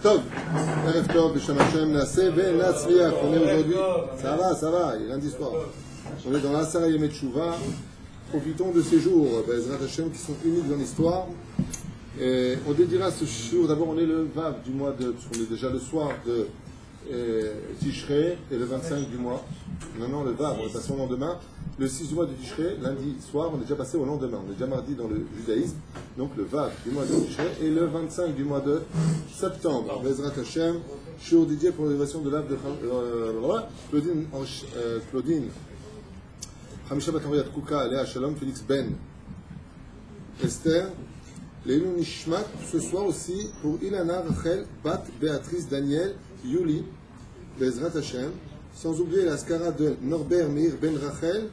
Tov, Erev Tov, B'Shem Hashem, Naaseh Ve'Natzliach. On est aujourd'hui, ça va, il est lundi soir. On est dans l'Asara Yemei Teshuvah. Profitons de ces jours, Bezrat Hashem, qui sont uniques dans l'histoire. Et on dédiera ce jour, d'abord on est le Vav du mois de, on est déjà le soir de Tishrei, et le 25 du mois. Non, le Vav, on est passé au lendemain. Le 6 du mois de Tishrei, lundi soir, on est déjà passé au lendemain. On est déjà mardi dans le judaïsme. Donc le Vav du mois de Tishrei et le 25 du mois de septembre. Bezrat Hashem, shiur dédié pour l'élévation de l'âme de Claudine. Hamisha Batavriat Kouka, Léa Shalom, Félix Ben, Esther. Léilou Nishmat, ce soir aussi, pour Ilana, Rachel, Bat, Béatrice, Daniel, Yuli, Bezrat Hashem, sans oublier la skara de Norbert Meir Ben Rachel,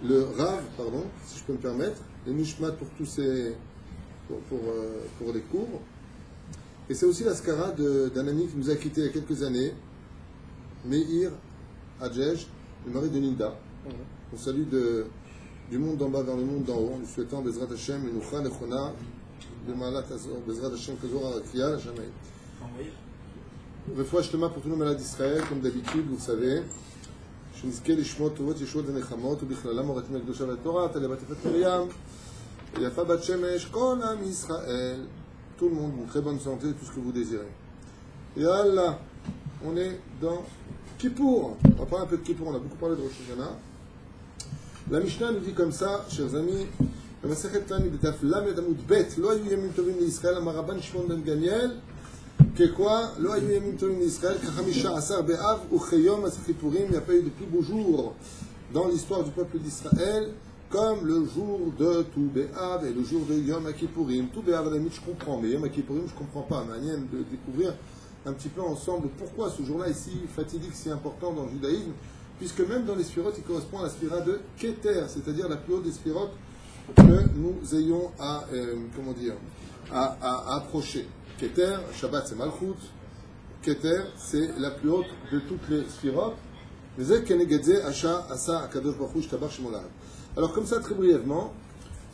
le Rav, pardon, si je peux me permettre, les Nishmat pour tous ces, pour les cours. Et c'est aussi la skara d'un ami qui nous a quittés il y a quelques années, Meir Adjej, le mari de Linda. On salue du monde d'en bas vers le monde d'en haut, en lui souhaitant Bezrat Hashem, Menucha Nechona, de Malat Azor, Bezrat Hashem, Kazor Arakia, jamais. Refoua Shlema pour tous nos malades d'Israël, comme d'habitude, vous le savez. Shinizke Lishmot Tovot Yeshua Denechamot, Ubichlala Moratim Ekdosha Torah, Talé Batefet Miriam, Yafa Bat Shemesh, Kol Am Israël. Tout le monde, une très bonne santé, tout ce que vous désirez. Et Allah, on est dans Kippour. On va parler un peu de Kippour, on a beaucoup parlé de Rosh Hashanah. La Mishnah nous dit comme ça, chers amis, le Masechet Tani B'Taf Lamed Amud Bet, Lo Hayu Yamim Tovim L'Israël, Amaraban Shimon Ben Gamiel, que quoi, Lo Hayu Yamim Tovim L'Israël, Kachamisha Asar Be'av, Ucheyom Aschipurim, il n'y a pas eu de plus beau jour dans l'histoire du peuple d'Israël, comme le jour de Tu Be'av et le jour de Yom Kippourim. Tu Be'av, à la limite, je comprends, mais Yom Kippourim, je ne comprends pas. Manière de découvrir un petit peu ensemble pourquoi ce jour-là est si fatidique, si important dans le judaïsme, puisque même dans les sphirotes, il correspond à la spira de Keter, c'est-à-dire la plus haute des sphirotes que nous ayons à approcher. Keter, Shabbat c'est Malchut, Keter c'est la plus haute de toutes les sphirotes. Alors comme ça, très brièvement,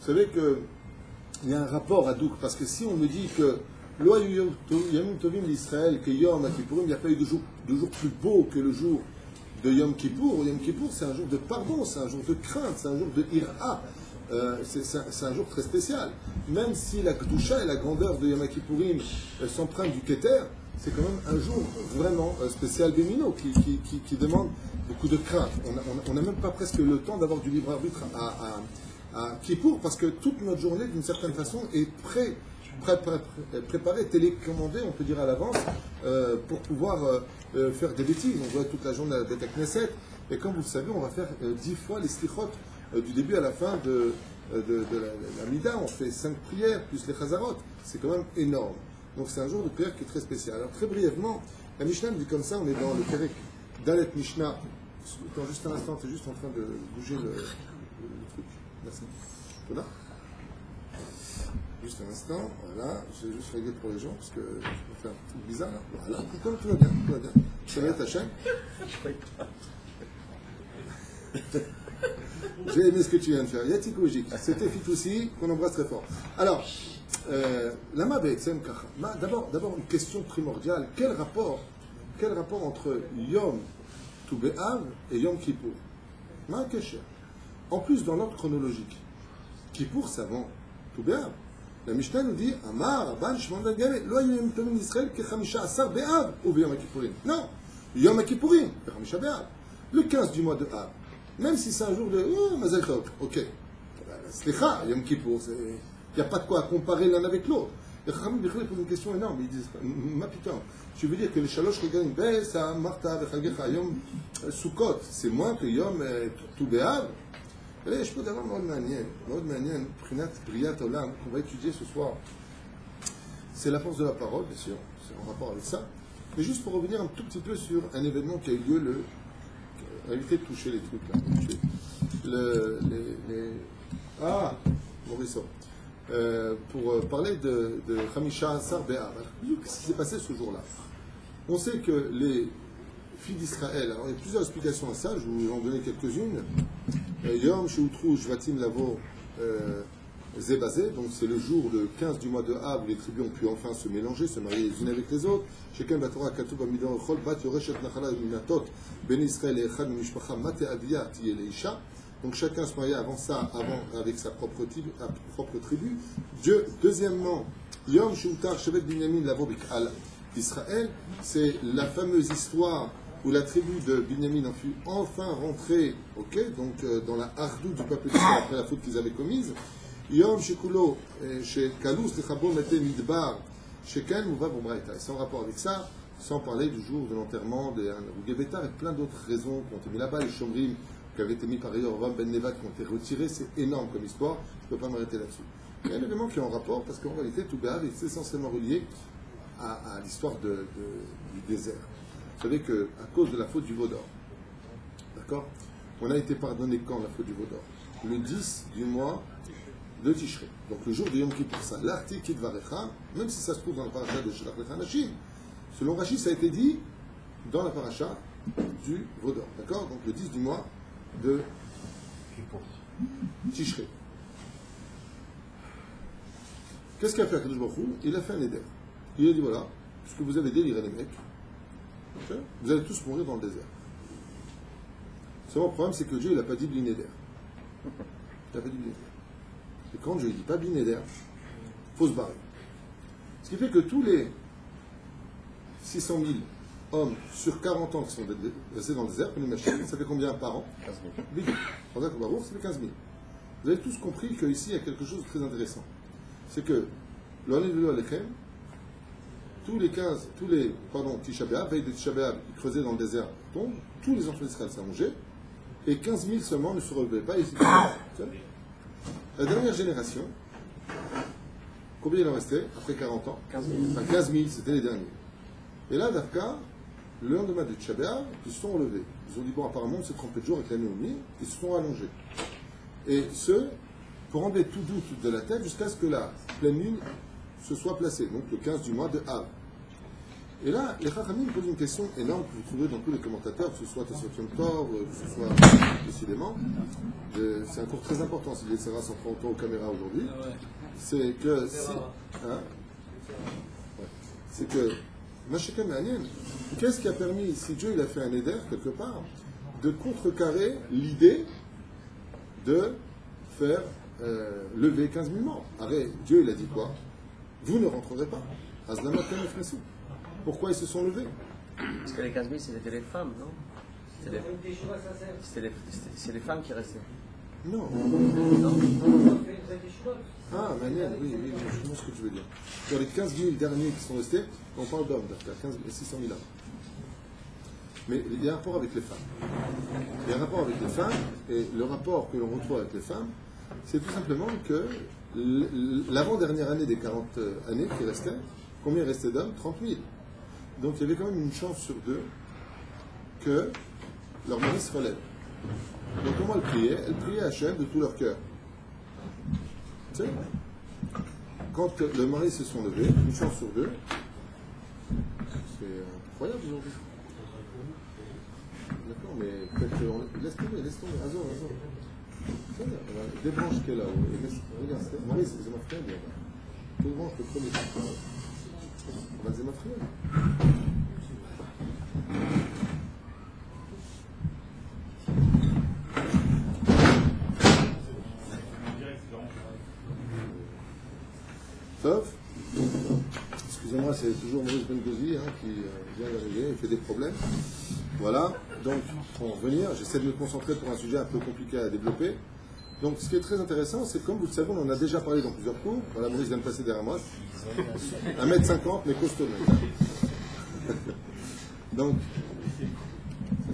vous savez qu'il y a un rapport à Douk, parce que si on me dit que Lo Hayu Yamim Tovim l'Israël, que Yom Kippourim, il n'y a pas eu de jour plus beau que le jour de Yom Kippour. Yom Kippour, c'est un jour de pardon, c'est un jour de crainte, c'est un jour de ira. C'est un jour très spécial. Même si la Kedusha et la grandeur de Yom Kippourim s'empruntent du Keter, c'est quand même un jour vraiment spécial Bémino qui demande beaucoup de crainte. On n'a même pas presque le temps d'avoir du libre arbitre à Kippour, parce que toute notre journée, d'une certaine façon, est préparée, télécommandée, on peut dire à l'avance, pour pouvoir faire des bêtises. On voit toute la journée à la Beth Knesset, et comme vous le savez, on va faire 10 fois les slichot du début à la fin de la Mida. On fait 5 prières, plus les chazarot. C'est quand même énorme. Donc c'est un jour de prière qui est très spécial. Alors très brièvement, la Mishnah me dit comme ça, on est dans le Perek Dalet Mishnah. Attends juste un instant, tu es juste en train de bouger le truc. Merci. Voilà. Juste un instant, voilà, j'ai juste réglé pour les gens, parce que je peux faire un truc bizarre. Voilà, tout va bien, tout va bien. Ça va ta chaîne? J'ai aimé ce que tu viens de faire. Yatik logique. C'était Fitoussi, qu'on embrasse très fort. Alors, Lama Be'etzem Kacha. D'abord, une question primordiale. Quel rapport entre Yom Tu Be'av et Yom Kippour? Ma Kesher. En plus, dans l'ordre chronologique, Kippour, c'est avant Tu Be'av. La Mishnah nous dit Amar, Rabban, Shimon Ben Gamliel, Lo Hayu Yamim Tovim L'Israël, Kechamisha Asar Be'av, ou Yom Kippourim. Non, Yom Kippourim, Kechamisha Be'av. Le 15 du mois de Av. Même si c'est un jour de Mazal Tov, ok. Slicha, Yom Kippour, il n'y a pas de quoi comparer l'un avec l'autre. Les Chachamim posent une question énorme. Ils disent Ma putain, tu veux dire que les Shalosh Regalim, ça, Marta, Vechalgecha, Yom Sukkot, c'est moins que Yom Tu Be'av? Je peux d'avoir מאוד מעניין, מבחינת בריאת עולם, qu'on va étudier ce soir. C'est la force de la parole, bien sûr, c'est en rapport avec ça. Mais juste pour revenir un tout petit peu sur un événement qui a eu lieu évitez de toucher les trucs là. Morisson. Pour parler de Hamisha Asar Be'av. Qu'est-ce qui s'est passé ce jour-là? On sait que les filles d'Israël, alors il y a plusieurs explications à ça, je vais vous en donner quelques-unes. Yom Sheutru Shvatim Lavo Zébazé, donc c'est le jour le 15 du mois de Av où les tribus ont pu enfin se mélanger, se marier les unes avec les autres. Chacun va Torah Katuv Amidon Chol Bat Yoreshet Nachala Minatot Ben Israël et Echad Mishpacha Mate Avia Tiye Leisha. Donc chacun se mariait avant ça, avec sa propre tribu. Dieu, deuxièmement, Yom Shoutar Shevet Binyamin Lavobik Al Israël, c'est la fameuse histoire où la tribu de Binyamin en fut enfin rentrée, donc dans la hardou du peuple d'Israël après la faute qu'ils avaient commise. Yom Shekulo, Shekalus Techabo Mete Midbar, Sheken Mouva Bomraïta. Et sans rapport avec ça, sans parler du jour de l'enterrement des Rougebetar et plein d'autres raisons qui ont été mis là-bas, les Shomrim qui avaient été mis par ailleurs Ram Ben Nevat qui ont été retirés, c'est énorme comme histoire, je ne peux pas m'arrêter là-dessus. Il y a un élément qui est en rapport parce qu'en réalité, tout Béav est essentiellement relié à l'histoire du désert. Vous savez qu'à cause de la faute du Vaudor, d'accord, on a été pardonné quand la faute du Vaudor? Le 10 du mois de Tishrei. Donc le jour de Yom Kippur, ça, l'arti Kidvarecha, même si ça se trouve dans la paracha de Shelach Lecha Nashim, selon Rashi, ça a été dit dans la paracha du Vaudor. D'accord? Donc le 10 du mois de Tishrei. Qu'est-ce qu'a fait Akadosh Baruch Hu? Il a fait un éder. Il a dit voilà, puisque vous avez déliré les mecs, vous allez tous mourir dans le désert. Seulement, le problème, c'est que Dieu, il n'a pas dit Blinéder. Il n'a pas dit Blinéder. Et quand Dieu ne dit pas Blinéder, il faut se barrer. Ce qui fait que tous les 600 000 hommes sur 40 ans qui sont restés dans le désert, ça fait combien par an? 15 000. Ça fait 15 000. Vous avez tous compris qu'ici, il y a quelque chose de très intéressant. C'est que, Tisha B'Av, veille de Tisha B'Av, ils creusaient dans le désert, tombent, tous les enfants d'Israël s'allongeaient, et 15 000 seulement ne se relevaient pas. La dernière génération, combien il en restait après 40 ans? 15 000. Enfin, 15 000, c'était les derniers. Et là, Dafka, le lendemain de Tisha B'Av, ils se sont relevés. Ils ont dit, bon, apparemment, on s'est trompé de jour avec la Naomi, ils se sont allongés. Et pour enlever tout doute de la tête, jusqu'à ce que la pleine lune se soit placée, donc le 15 du mois de Av. Et là, les Chachamim posent une question énorme que vous trouvez dans tous les commentateurs, que ce soit Tosfot Yom Tov, que ce soit décidément. C'est un cours très important, si les Sarah s'en prend autant aux caméras aujourd'hui. C'est que c'est que Mashika Me'anien, qu'est-ce qui a permis, si Dieu il a fait un éder quelque part, de contrecarrer l'idée de faire lever 15 000 morts? Arrête, Dieu il a dit quoi? Vous ne rentrerez pas. Azlama Kenefnesu. Pourquoi ils se sont levés? Parce que les 15 000 c'était les femmes, non? C'est les femmes qui restaient. Non. Ah, Maniel, oui, je vois ce que tu veux dire. Dans les 15 000 derniers qui sont restés, on parle d'hommes, 600 000 hommes. Mais il y a un rapport avec les femmes. Il y a un rapport avec les femmes, et le rapport que l'on retrouve avec les femmes, c'est tout simplement que l'avant-dernière année des 40 années qui restaient, combien restait d'hommes? 30 000. Donc il y avait quand même une chance sur deux que leur mari se relève. Donc comment elles priaient? Elles priaient Hachem de tout leur cœur. Tu sais, quand le mari se sont levés, une chance sur deux, c'est incroyable aujourd'hui. D'accord, mais peut-être laisse tomber, Azor. Débranche qu'elle a. Regarde, Marie, c'est ma frère. Débranche le premier. C'est ma frère. Sauf, excusez-moi, c'est toujours Maurice Bengozi qui vient d'arriver, il fait des problèmes. Voilà, donc pour en revenir, j'essaie de me concentrer pour un sujet un peu compliqué à développer. Donc ce qui est très intéressant, c'est que comme vous le savez, on en a déjà parlé dans plusieurs cours. Voilà, Maurice vient de passer derrière moi. 1m50, mais costaud. Donc,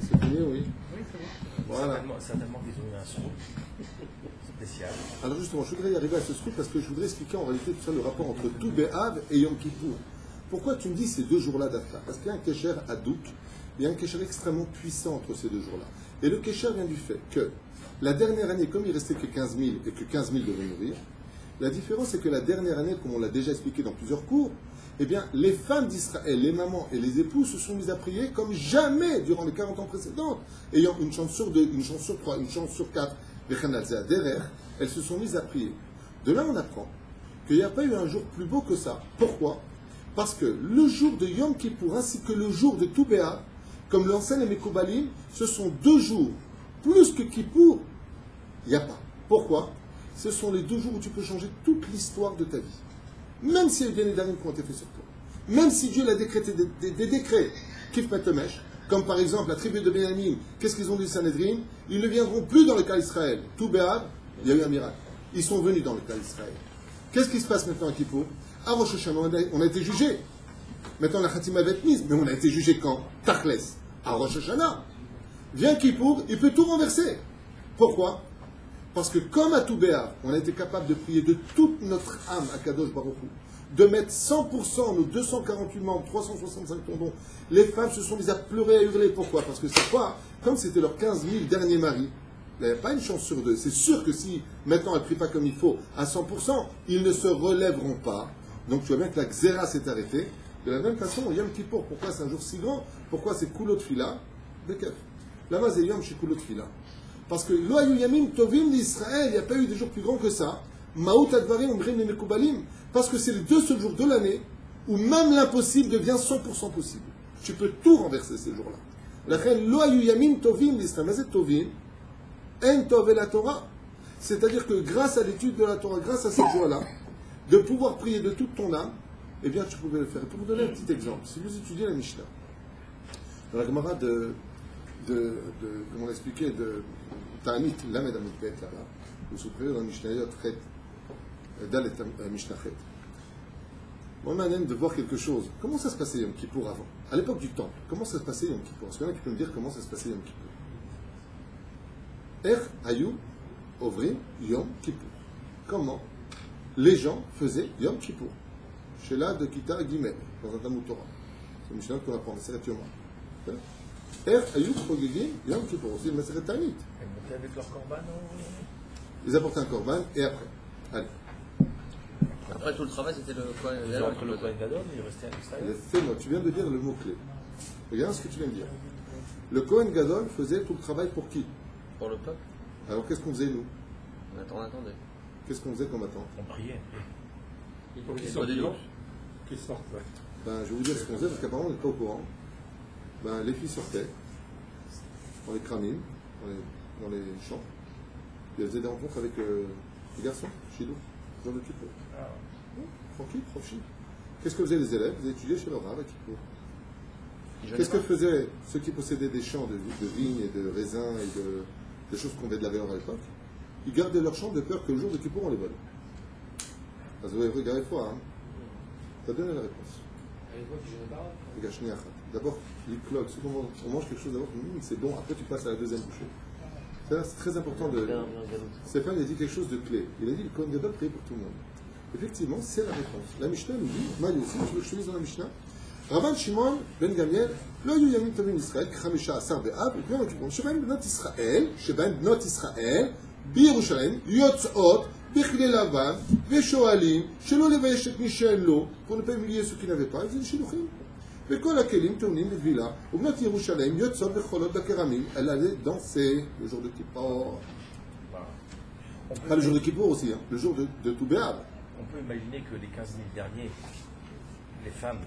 c'est fini, oui. Oui, c'est bon. Voilà. Certainement qu'ils ont eu un son spécial. Alors justement, je voudrais y arriver à ce scoop parce que je voudrais expliquer en réalité tout ça, le rapport entre Tou B'Av et Yom Kippour. Pourquoi tu me dis ces deux jours-là d'Afka? Parce qu'il y a un kécher Hadouk, il y a un kécher extrêmement puissant entre ces deux jours-là. Et le kécher vient du fait que la dernière année, comme il restait que 15 000 et que 15 000 devaient mourir, la différence c'est que la dernière année, comme on l'a déjà expliqué dans plusieurs cours, eh bien, les femmes d'Israël, les mamans et les époux se sont mis à prier comme jamais durant les 40 ans précédents, ayant une chance sur deux, une chance sur trois, une chance sur quatre, elles se sont mises à prier. De là, on apprend qu'il n'y a pas eu un jour plus beau que ça. Pourquoi? Parce que le jour de Yom Kippour ainsi que le jour de Tou B'Av, comme l'enseignent les Mekoubalim, ce sont 2 jours. Plus que Kippour, il n'y a pas. Pourquoi? Ce sont les 2 jours où tu peux changer toute l'histoire de ta vie. Même s'il y a eu des derniers qui ont été faits sur toi. Même si Dieu l'a décrété des décrets, Kif Matomesh, comme par exemple la tribu de Benjamin, qu'est-ce qu'ils ont dit Sanhedrin? Ils ne viendront plus dans le cas d'Israël. Tou B'Av, il y a eu un miracle. Ils sont venus dans le cas d'Israël. Qu'est-ce qui se passe maintenant à Kippour? À Rosh Hashanah, on a été jugé. Maintenant, la Khatima va être mise, mais on a été jugé quand? Tachles, à Rosh Hashanah. Vient Kippour, il peut tout renverser. Pourquoi? Parce que comme à Tou B'Av, on a été capable de prier de toute notre âme à Kadosh Baruch Hu, de mettre 100% nos 248 membres, 365 tendons, les femmes se sont mises à pleurer, à hurler. Pourquoi? Parce que c'est quoi? Comme c'était leurs 15 000 derniers maris, il n'y a pas une chance sur 2. C'est sûr que si maintenant elles ne prient pas comme il faut à 100%, ils ne se relèveront pas. Donc tu vois bien que la Xéra s'est arrêtée. De la même façon, Yom Kippour, pourquoi c'est un jour si grand? Pourquoi c'est Kulot Fila? Bekef. Là-bas, c'est Yom chez Kulot Fila. Parce que Loayu Yamim Tovim d'Israël, il n'y a pas eu des jours plus grands que ça. Maout Advarim, Omrim et Mekoubalim. Parce que c'est les 2 seuls jours de l'année où même l'impossible devient 100% possible. Tu peux tout renverser ces jours-là. La reine Loayu Yamim Tovim d'Israël. Mais c'est Tovim. En Tov et la Torah. C'est-à-dire que grâce à l'étude de la Torah, grâce à cette joie-là, de pouvoir prier de toute ton âme, eh bien tu pouvais le faire. Et pour vous donner un petit exemple, si vous étudiez la Mishnah, dans la Gemara comment on l'expliquait, de Ta'anit, Lamed Amidbet, là-bas, vous souffrez dans la Mishnah, Dalet Mishnah Chet. On m'a même de voir quelque chose. Comment ça se passait Yom Kippour avant? À l'époque du temple, comment ça se passait Yom Kippour? Est-ce qu'il y en a qui peut me dire comment ça se passait Yom Kippour? Ayou Ovrim Yom Kippour. Comment les gens faisaient Yom Kippour? Chez la de Kita Gimel, dans un Talmud Torah. C'est une Mishnah qu'on apprend, c'est la Yoma. Ayou Chogegim Yom Kippour. C'est le Maseret Ta'anit. Ils montaient avec leur korban. Ils apportaient un korban et après. Allez. Après tout le travail, c'était le quoi? Entre le Kohen Gadol, il restait à l'extérieur. Fais-moi, tu viens de dire le mot-clé. Regarde ce que tu viens de dire. Le Kohen Gadol faisait tout le travail pour qui? Pour le peuple. Alors qu'est-ce qu'on faisait nous? On attendait. Qu'est-ce qu'on faisait comme attend? On priait. Il faut qu'ils soient des loups. Qu'ils sortent, ouais. Ben, je vais vous dire ce qu'on faisait parce qu'apparemment on n'est pas au courant. Ben, les filles sortaient dans les cramines, dans les champs. Et elles faisaient des rencontres avec les garçons, chez nous, dans le Kippour. Tranquille, profil. Qu'est-ce que faisaient les élèves? Ils étudiaient chez leur Rav à Kippour. Qu'est-ce que faisaient ceux qui possédaient des champs de vignes et de raisins et de choses qu'on avait de la valeur à l'époque? Ils gardaient leurs champs de peur que le jour de Kippour on les vole. Parce que vous avez regardé fois, hein? Ça donne la réponse. D'abord, les cloques, on mange quelque chose d'abord, c'est bon, après tu passes à la deuxième bouchée. C'est très important de. Stéphane il a dit quelque chose de clé. Il a dit le Kohen Gadol priait pour tout le monde. Effectivement, c'est la réponse. La Mishnah nous dit, moi aussi, je veux que je te lise dans la Mishnah. Rabban Shimon ben Gamiel, לא היו ימים טובים לישראל כ15 באב וביום הכיפורים שבהם בנות ישראל בירושלים יוצאות בכלי לבן ושואלים שלא לבייש את מי שאין לו pour ne pas humilier ceux qui n'avaient pas, ils faisaient shidduchim. וכל הכלים טעונים בטבילה ובנות ירושלים יוצאות וחולות בכרמים, elles allaient danser le jour de Kippour. Pas le jour de Kippour aussi, hein, le jour de Tou B'Av. On peut imaginer que les 15 000 derniers, les femmes,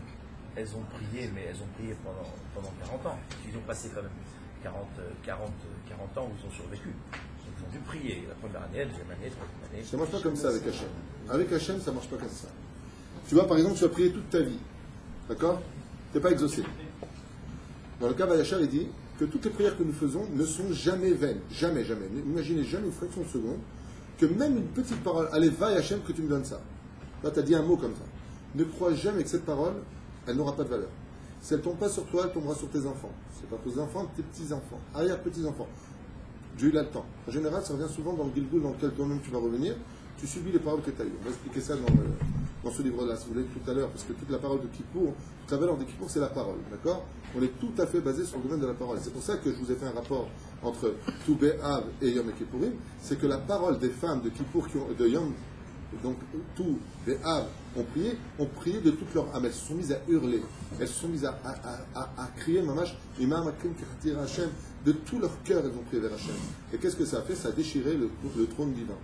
elles ont prié, mais elles ont prié pendant 40 ans. Ils ont passé quand même 40 ans où ils ont survécu. Ils ont dû prier la première année, la deuxième année, la troisième année. Ça ne marche pas comme ça avec Hachem. Avec Hachem, ça ne marche pas comme ça. Tu vois, par exemple, tu as prié toute ta vie. D'accord? Tu n'es pas exaucé. Dans le cas Vayachar, il dit que toutes les prières que nous faisons ne sont jamais vaines. Jamais, jamais. Imaginez jamais une fraction de seconde que même une petite parole, allez, va Hachem que tu me donnes ça. Là, tu as dit un mot comme ça. Ne crois jamais que cette parole, elle n'aura pas de valeur. Si elle ne tombe pas sur toi, elle tombera sur tes enfants. C'est pas tes enfants, tes petits-enfants, arrière-petits-enfants. Dieu, il a le temps. En général, ça revient souvent dans le Gilgoul dans lequel toi-même tu vas revenir. Tu subis les paroles que tu as eues. On va expliquer ça dans ce livre-là, si vous voulez, tout à l'heure, parce que toute la parole de Kippour, toute la valeur de Kippour, c'est la parole. D'accord? On est tout à fait basé sur le domaine de la parole. C'est pour ça que je vous ai fait un rapport entre Tou B'Av et Yom Kippourim. C'est que la parole des femmes de Kippour, de Yom, donc Tou B'Av, ont prié de toute leur âme. Elles se sont mises à hurler. Elles se sont mises à crier, mamash, imam akrim kiratir Hashem. De tout leur cœur, elles ont prié vers Hashem. Et qu'est-ce que ça a fait? Ça a déchiré le trône divin.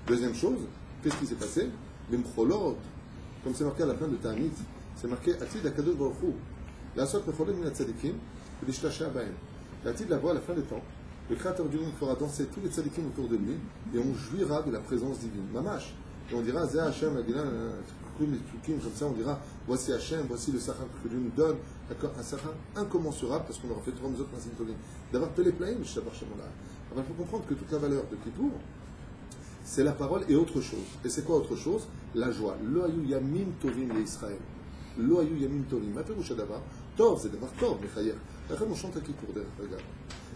Deuxième chose, Qu'est-ce qui s'est passé? L'imcholot, comme c'est marqué à la fin de Ta'anit, c'est marqué Atid Akadosh Baruch Hu. La sorte de Cholet Minat Tzadikim, de Shlashah Bahem. L'Atid la voix à la fin des temps. Le Créateur du monde fera danser tous les tzadikim autour de lui et on jouira de la présence divine. Mamash. Et on dira, Zé Hachem, comme ça, on dira, voici Hachem, voici le Sachar que Dieu nous donne. D'accord? Un Sachar incommensurable parce qu'on aura fait 3 autres principes tovim. D'avoir Pelé Plaïm, je sais pas, il faut comprendre que toute la valeur de Kippour, c'est la parole et autre chose. Et c'est quoi autre chose? La joie. Lo ayu yamim tovim le Israël. Lo ayu yamim tovim. Ma perouche d'abord. Tov, c'est d'abord Tov, Mechayer. Après, on chante à Kippour, regarde.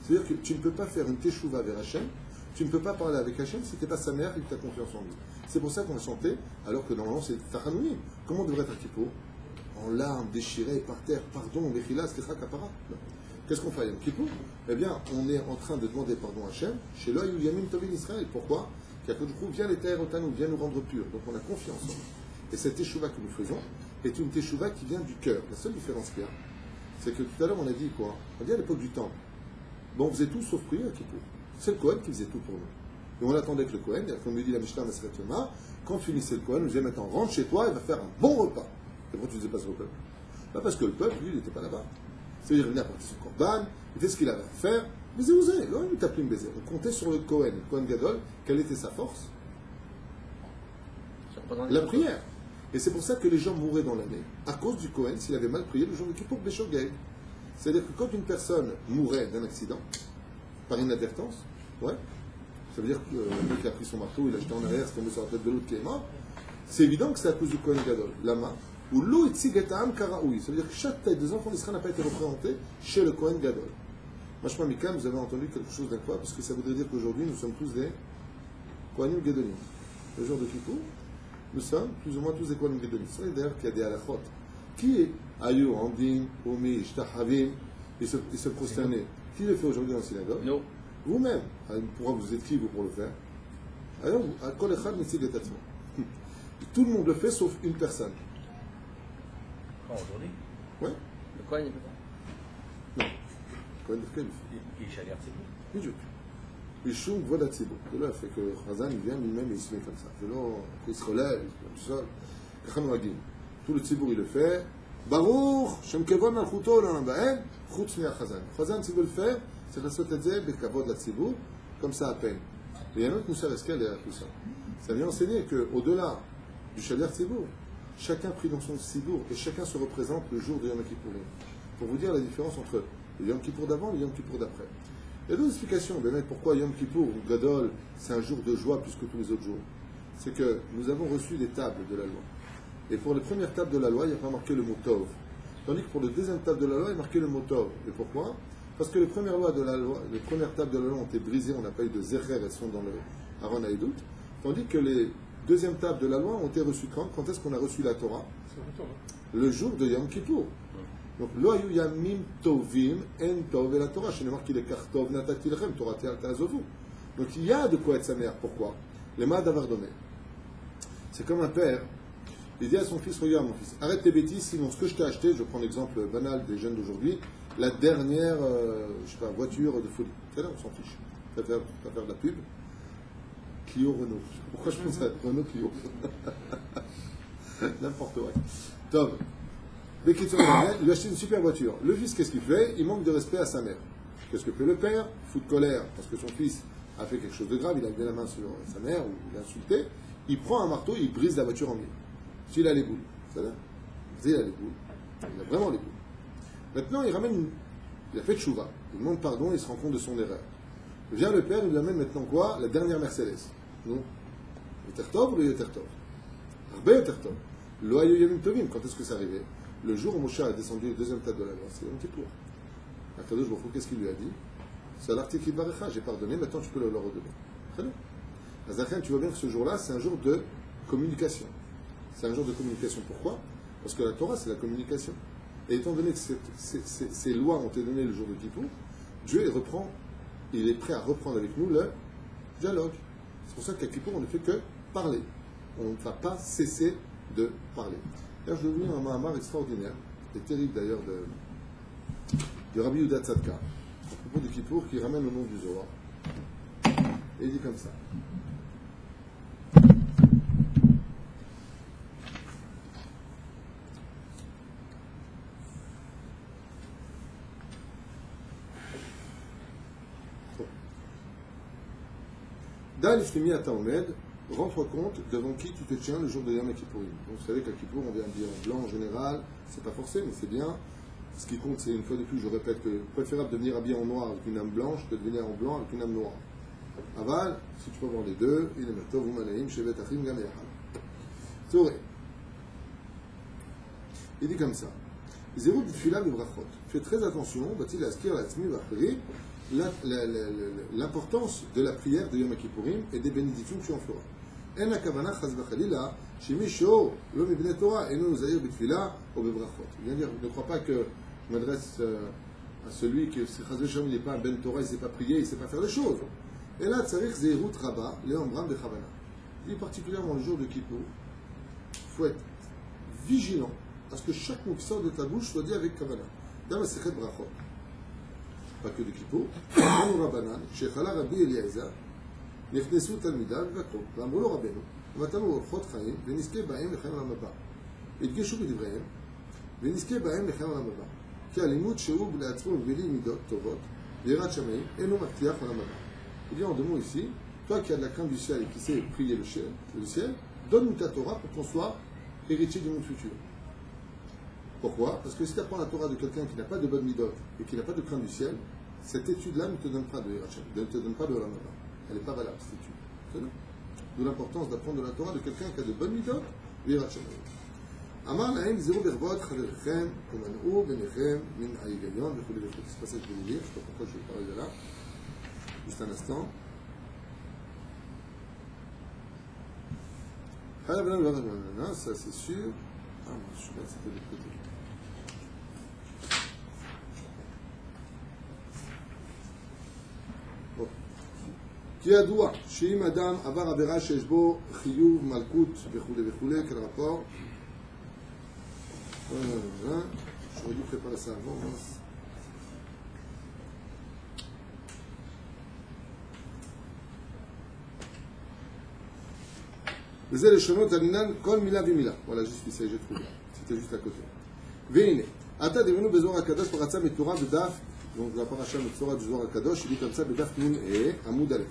C'est-à-dire que tu ne peux pas faire une teshuva vers Hachem, tu ne peux pas parler avec Hachem si tu n'es pas sa mère et que tu as confiance en lui. C'est pour ça qu'on a chanté, alors que normalement c'est Tachanouni. Comment devrait être un Kippour? En larmes, déchirées, par terre, pardon, Mechila, Slicha, Kapara. Qu'est-ce qu'on fait à Yom Kippour? Eh bien, on est en train de demander pardon à Hachem, chez Lo Ayu Yamim Tovim Israël. Pourquoi? Car que du coup, viens les Taïrotanu, viens nous rendre purs. Donc on a confiance en lui. Et cette teshuva que nous faisons est une teshuva qui vient du cœur. La seule différence qu'il y a, c'est que tout à l'heure on a dit quoi? On a dit à l'époque du temple. Bon, on faisait tout sauf prier à Kippour. C'est le Kohen qui faisait tout pour nous. Et on attendait que le Kohen, comme lui dit la Mishnah Maseret Yoma, quand finissait le Kohen, on disait maintenant rentre chez toi, il va faire un bon repas. Et pourquoi tu ne faisais pas ça au peuple? Pas parce que le peuple, lui, il n'était pas là-bas. C'est-à-dire, il venait à partir son Korban, il fait ce qu'il avait à faire, mais c'est osé, là, il tapait une baiser. On comptait sur le Kohen Gadol, quelle était sa force? La prière. Et c'est pour ça que les gens mouraient dans l'année, à cause du Kohen, s'il avait mal prié le jour de Kippour, Béchogay. C'est-à-dire que quand une personne mourait d'un accident, par inadvertance, ouais, ça veut dire que le mec a pris son marteau, il a jeté en arrière, c'est tombé sur la tête de l'autre qui est mort, c'est évident que c'est à cause du Kohen Gadol, Lama, ou l'eau etzigetaam karaoui. Ça veut dire que chaque tête des enfants d'Israël n'a pas été représentée chez le Kohen Gadol. Machma Mikam, vous avez entendu quelque chose d'incroyable, parce que ça voudrait dire qu'aujourd'hui, nous sommes tous des Kohanim Gadolim. Le jour de Kippour, nous sommes plus ou moins tous des Kohanim Gadolim. C'est d'ailleurs qu'il y a des halachot. Qui est Ayu, Andim, Omi, Ishtahavim, et se prosterner? Qui le fait aujourd'hui dans la synagogue? Non. Vous-même. Pourquoi vous êtes qui, vous, pour le faire? Alors, à Kol Echad Mitzig et Tatzmo. Tout le monde le fait, sauf une personne. Quand aujourd'hui? Oui. Le quoi, il ne peut pas? Non. Kohen Dafka, il le fait. Qui est Chagar Tzibou? Oui, je. Ishum Vodat Tzibou. De là, fait que Chazan, il vient lui-même et il se met comme ça. De là, il se relève, il se met tout seul. Kachan Ragim. Tout le Tzibour, il le fait. Baruch, Shem Kevon Malchuto, Olam Baen, Chutz Mia Chazan. Chazan, s'il veut le faire, c'est la Sotetze, Bekavod la Tzibour, comme ça à peine. Et il y a un autre Moussa Eskel derrière tout ça. Ça vient enseigner qu'au-delà du Shader Tzibour, chacun prie dans son Tzibour et chacun se représente le jour de Yom Kippourim. Pour vous dire la différence entre le Yom Kippour d'avant et le Yom Kippour d'après. Il y a deux explications. Ben, pourquoi Yom Kippour ou Gadol, c'est un jour de joie plus que tous les autres jours? C'est que nous avons reçu des tables de la loi. Et pour les premières tables de la loi, il n'y a pas marqué le mot Tov. Tandis que pour les deuxième table de la loi, il y a marqué le mot Tov. Et pourquoi? Parce que les premières lois de la loi, les premières tables de la loi ont été brisées, on n'a pas eu de Zecher, elles sont dans le Aaron Haïdout. Tandis que les deuxièmes tables de la loi ont été reçues quand? Quand est-ce qu'on a reçu la Torah? Le jour de Yom Kippour. Donc, Lo ayu yamim tovim en tov et la Torah. Je n'ai marqué les kartov natati lechem, Torah ta'azovu. Donc, il y a de quoi être sa mère. Pourquoi? Les mains d'avoir donné. C'est comme un père. Il dit à son fils, regarde mon fils, arrête tes bêtises, sinon ce que je t'ai acheté, je prends l'exemple banal des jeunes d'aujourd'hui, la dernière, je sais pas, voiture de folie. C'est là, on s'en fiche. Tu vas faire de la pub. Clio Renault. Pourquoi je pense à Renault Clio? N'importe quoi. Tom. Il lui achète une super voiture. Le fils, qu'est-ce qu'il fait? Il manque de respect à sa mère. Qu'est-ce que fait le père? Fout de colère parce que son fils a fait quelque chose de grave, il a mis la main sur sa mère ou il l'a insulté. Il prend un marteau, il brise la voiture en mille. S'il a les boules, c'est-à-dire, il a les boules. Il a vraiment les boules. Maintenant, il a fait tchouva. Il demande pardon, il se rend compte de son erreur. Vient le père, il lui amène maintenant quoi? La dernière Mercedes. Non? Le Tertov ou le Tertov? Arbe Tertov. Lo ayu yamim tovim. Quand est-ce que c'est arrivé? Le jour où Moshe a descendu le deuxième tas de la loi, c'est Yom Kippour. Akadosh Baruch Hu, qu'est-ce qu'il lui a dit? C'est à l'article Barecha, j'ai pardonné, maintenant tu peux le leur redonner. Très bien. Azakhan, tu vois bien que ce jour-là, c'est un jour de communication. C'est un jour de communication. Pourquoi? Parce que la Torah, c'est la communication. Et étant donné que ces lois ont été données le jour de Kippour, Dieu il est prêt à reprendre avec nous le dialogue. C'est pour ça qu'à Kippour, on ne fait que parler. On ne va pas cesser de parler. D'ailleurs, je vais vous lire un Mahamar extraordinaire, et terrible d'ailleurs, de Rabbi Yehuda Tzadka, à propos de Kippour, qui ramène le nom du Zohar. Et il dit comme ça. Dalif Limi Ataomed, rends-toi compte devant qui tu te tiens le jour de Yom Kippourim. Donc vous savez qu'à Kippour, on vient dire en blanc en général, c'est pas forcé, mais c'est bien. Ce qui compte, c'est une fois de plus, je répète que préférable de venir habillé en noir avec une âme blanche que de venir en blanc avec une âme noire. Aval, si tu peux voir les deux, il est maintenant vous malaïm, shevet achim gam yachal. Toré. Il dit comme ça. Zéro b'tfila b'brachot. Fais très attention, va-t-il askir l'atzmi v'achri, l'importance de la prière de Yom Kippourim et des bénédictions que tu en feras. En la kavana chaz v'chalila, shemisho lo mibnei Torah, et nous zahir b'tfila ou b'brachot. Il vient dire, ne crois pas que je m'adresse à celui qui, si chaz v'shalom, il n'est pas un ben Torah, il ne sait pas prier, il ne sait pas faire les choses. Et là, tzarich zeirut rabba, le'ombram b'chavana. Il dit particulièrement le jour de Kippour, il faut être vigilant à ce que chaque mot qui sort de ta bouche soit dit avec kavana. Dans la sechet brachot. Pas que de Kippour. Amanu Rabbanan, shechala Rabbi Eliezer, נכנסו תלמידיו לבקרו, ואמרו לו רבנו, ונתנו אורחות חיים, ונזכה בהם לחיים העולם הבא. הדגשו בדבריהם, ונזכה בהם לחיים העולם הבא. כי הלימוד שהוא לעצמו מביא מידות טובות, ויראת שמיים, אינו מבטיח עולם הבא. Il dit en deux mots ici, toi qui as de la crainte du ciel et qui sais prier le ciel, donne-nous ta Torah pour qu'on soit héritier du monde futur. Pourquoi? Parce que si tu apprends la Torah de quelqu'un qui n'a pas de bonne midot et qui n'a pas de crainte du ciel, cette étude-là ne te donne pas de Hirachem, ne te donne pas de Olam Haba. Elle n'est pas valable, cette étude. D'où l'importance d'apprendre de la Torah de quelqu'un qui a de bonnes midot et Hirachem. Amar lahem zéro bervot chaverichem uman'u benechem min ha'higayon וכו' וכו'. C'est pas ça que je vais lire, je ne sais pas pourquoi je vais parler de là. Juste un instant. Ça c'est sûr. Ah, moi je suis là, c'était de l'autre côté. Bon. Qui a doua, chez Madame Avar Avera Sheshbo, Chiyuv, Malkout, וכו', quel rapport? J'aurais dû préparer ça avant. וזה לשנות ענינן כל מילה ומילה. וואלה, juste ici, j'ai trouvé. C'était juste à côté. והנה, עתה דמינו בזוהר הקדוש פרצה מתורה בדף, donc la paracha מצורah du זוהר הקדוש, il dit comme ça בדף נ"ה, עמוד א'.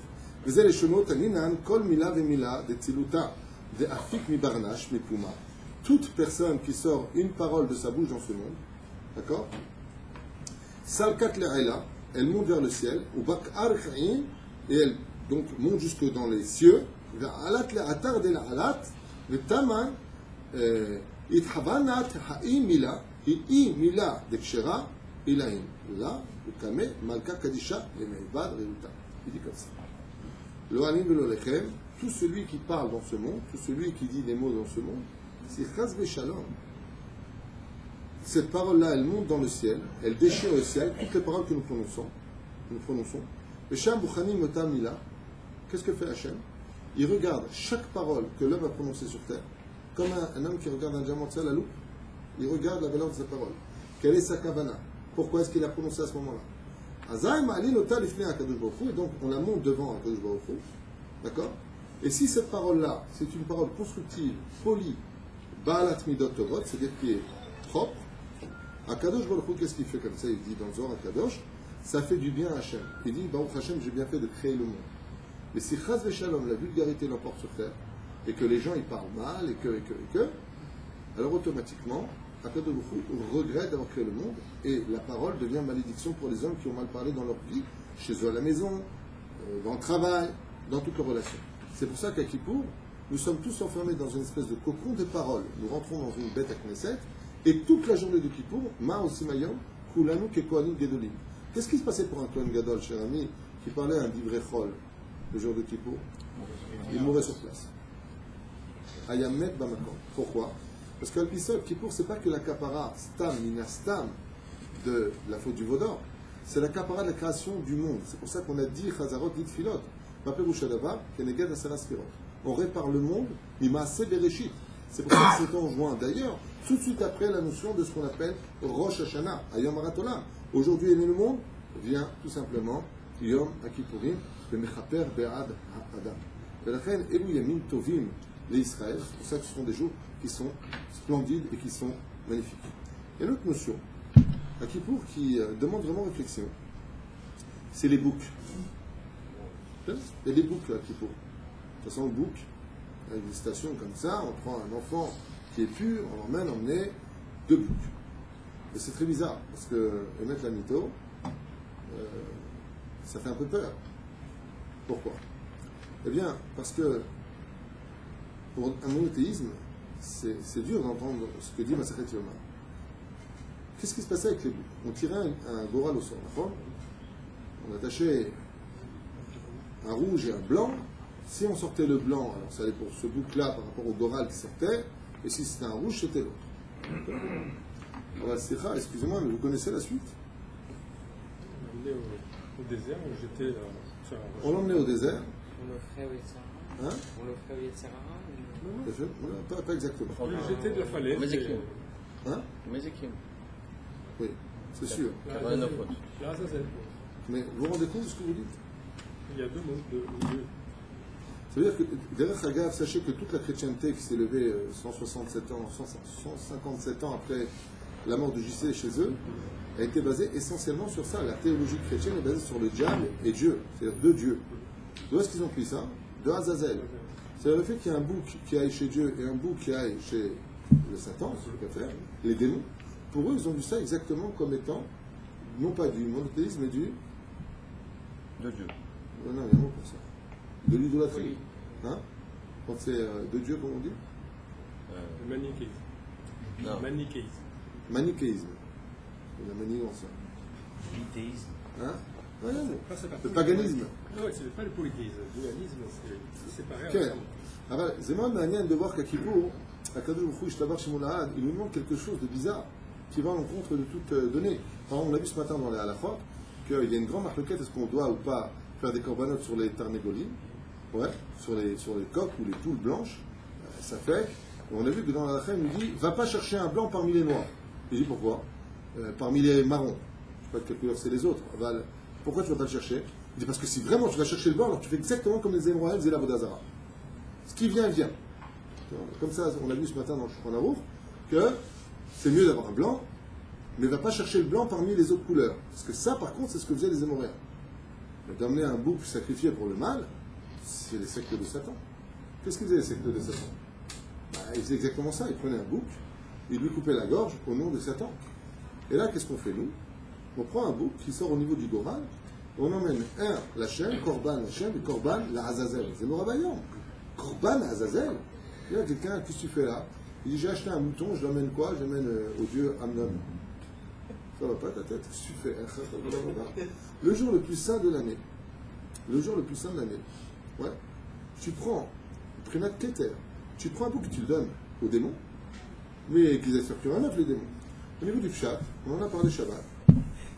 וזה לשנות ענינן כל מילה ומילה דצילותה, דאפיק מברנש, מפומה. Toute personne qui sort une parole de sa bouche dans ce monde, d'accord? Salkat le'ela, elle monte vers le ciel, ou bak'ar cha'in, et elle donc monte jusque dans les cieux. ועלת לאתר דלעלת, ותמן התחבנת האי מילה, היא מילה דקשרה, אילאים לה, וקמה מלכה קדישה למעבד רעותה. Il dit comme ça. לא ענין ולא לחם, tout celui qui parle dans ce monde, tout celui qui dit des mots dans ce monde, c'est chas v'shalom. Cette parole-là, elle monte dans le ciel, elle déchire le ciel, toutes les paroles que nous prononçons. Vesham buchanim otam mila. Qu'est-ce que fait Hachem? Il regarde chaque parole que l'homme a prononcée sur terre, comme un homme qui regarde un diamant à la loupe. Il regarde la valeur de sa parole. Quelle est sa kavana? Pourquoi est-ce qu'il a prononcé à ce moment-là? Et donc on la monte devant Akadosh Baruch Hu. D'accord? Et si cette parole-là, c'est une parole constructive, polie, Baalat Midot Tovot, c'est-à-dire qui est propre, Akadosh Baruch Hu, qu'est-ce qu'il fait comme ça? Il dit dans Zohar Akadosh, ça fait du bien à Hachem. Il dit, Baruch Hachem, j'ai bien fait de créer le monde. Mais si chas v'shalom, la vulgarité l'emporte sur terre, et que les gens ils parlent mal, et que, alors automatiquement, Akadosh Baruch Hu regrette d'avoir créé le monde, et la parole devient malédiction pour les hommes qui ont mal parlé dans leur vie, chez eux à la maison, dans le travail, dans toutes leurs relations. C'est pour ça qu'à Kippour, nous sommes tous enfermés dans une espèce de cocon de paroles. Nous rentrons dans une bête à Knesset, et toute la journée de Kippour, Ma Osimayom, Kulanu Kekoanim Gedolim. Qu'est-ce qui se passait pour un Kohen Gadol, cher ami, qui parlait un divrei chol le jour de Kippour? Il mourait sur place. Ayamet Bamakom. Pourquoi? Parce qu'à l'épisode, Kippour, c'est pas que la kapara stam, minastam, de la faute du Vaudor, c'est la kapara de la création du monde. C'est pour ça qu'on a dit Chazarot, dit Filot, Paperushadava, Keneged Asara Spirot. On répare le monde, Mimase Bereshit. C'est pour ça que c'est en juin. D'ailleurs, tout de suite après la notion de ce qu'on appelle Rosh Hashanah, Ayom Aratolam. Aujourd'hui est né le monde, vient tout simplement Yom Akipurim, le Mechaper Be'ad Ha'adam. ולכן, אלו ימים טובים לישראל, c'est pour ça que ce sont des jours qui sont splendides et qui sont magnifiques. Il y a une autre notion, à Kippour, qui demande vraiment réflexion, c'est les boucs. Il y a des boucs là qui font. De toute façon, le bouc, avec des stations comme ça, on prend un enfant qui est pur, on l'emmène emmener 2 boucs. Et c'est très bizarre, parce que émettre la mytho, ça fait un peu peur. Pourquoi? Eh bien, parce que pour un monothéisme, c'est dur d'entendre ce que dit Masachet Yoma. Qu'est-ce qui se passait avec les boucs? On tirait un goral au sort, on attachait un rouge et un blanc. Si on sortait le blanc, alors ça allait pour ce bouc-là par rapport au goral qui sortait, et si c'était un rouge, c'était l'autre. Alors, excusez-moi, mais vous connaissez la suite? On l'emmenait au désert, où j'étais sur un rocher. On l'emmenait au désert. On l'offrait au Yetzirara. Hein? On l'offrait au Yetzirara. Pas exactement. J'étais de la falaise. Mézékim. Hein? Mézékim. Oui, c'est sûr. 89 fautes. La Azazel. Mais vous vous rendez compte de ce que vous dites? Il y a 2 mots. Ça veut dire que, derrière Hagav, sachez que toute la chrétienté qui s'est levée 167 ans, 157 ans après la mort de JC chez eux, a été basée essentiellement sur ça. La théologie chrétienne est basée sur le diable et Dieu, c'est-à-dire 2 dieux. D'où est-ce qu'ils ont pris ça? De Azazel. C'est-à-dire le fait qu'il y ait un bouc qui aille chez Dieu et un bouc qui aille chez le Satan, les démons. Pour eux, ils ont vu ça exactement comme étant, non pas du monothéisme, mais du... De Dieu. Non, il y a un mot pour ça. De l'idolâtrie. Hein? Quand c'est de Dieu, comme on dit? Le manichéisme. Non. Manichéisme. Manichéisme. La manigance. L'ithéisme. Hein? Ouais, non. Ça, c'est pas Le paganisme. Non, c'est pas le polythéisme. Le dualisme, c'est séparé. Ok. Alors, c'est moi manière de voir qu'à Kippour, à Kadosh Baruch Hu, Ishtabar Shemon Lahad, il nous manque quelque chose de bizarre qui va à l'encontre de toute donnée. Par exemple, on l'a vu ce matin dans les halachot qu'il y a une grande marquette, est-ce qu'on doit ou pas faire des corbanotes sur les tarnégolim, ouais, sur les coqs ou les poules blanches, ça fait. Et on a vu que dans la halakha, il nous dit va pas chercher un blanc parmi les noirs. Il dit pourquoi? Parmi les marrons. Je ne sais pas de quelle couleur c'est les autres. Pourquoi tu ne vas pas le chercher? Il dit parce que si vraiment tu vas chercher le blanc, alors tu fais exactement comme les Émroïdes et la Vodazara. Ce qui vient, vient. Comme ça, on a vu ce matin dans le Shulchan Aruch que c'est mieux d'avoir un blanc, mais ne va pas chercher le blanc parmi les autres couleurs. Parce que ça, par contre, c'est ce que faisaient les Émoréens. D'amener un bouc sacrifié pour le mal, c'est les sectes de Satan. Qu'est-ce qu'ils faisaient, les sectes de Satan? Ils faisaient exactement ça. Ils prenaient un bouc, ils lui coupaient la gorge au nom de Satan. Et là, qu'est-ce qu'on fait, nous? On prend un bouc qui sort au niveau du Goral, on emmène la chaîne, Korban la chaîne, et Korban la Azazel. C'est Morabayan. Korban la Azazel. Il y a quelqu'un, qu'est-ce que tu fais là? Il dit j'ai acheté un mouton, je l'emmène quoi? Je l'emmène au dieu Amnon. Ça va pas ta tête? Qu'est-ce que tu fais? Le jour le plus saint de l'année. Le jour le plus saint de l'année. Ouais. Tu prends, Prinat Keter, tu prends un bouc que tu le donnes aux démons, mais qu'ils aient circulé un œuf, les démons. Au niveau du Pshat, on en a parlé Shabbat.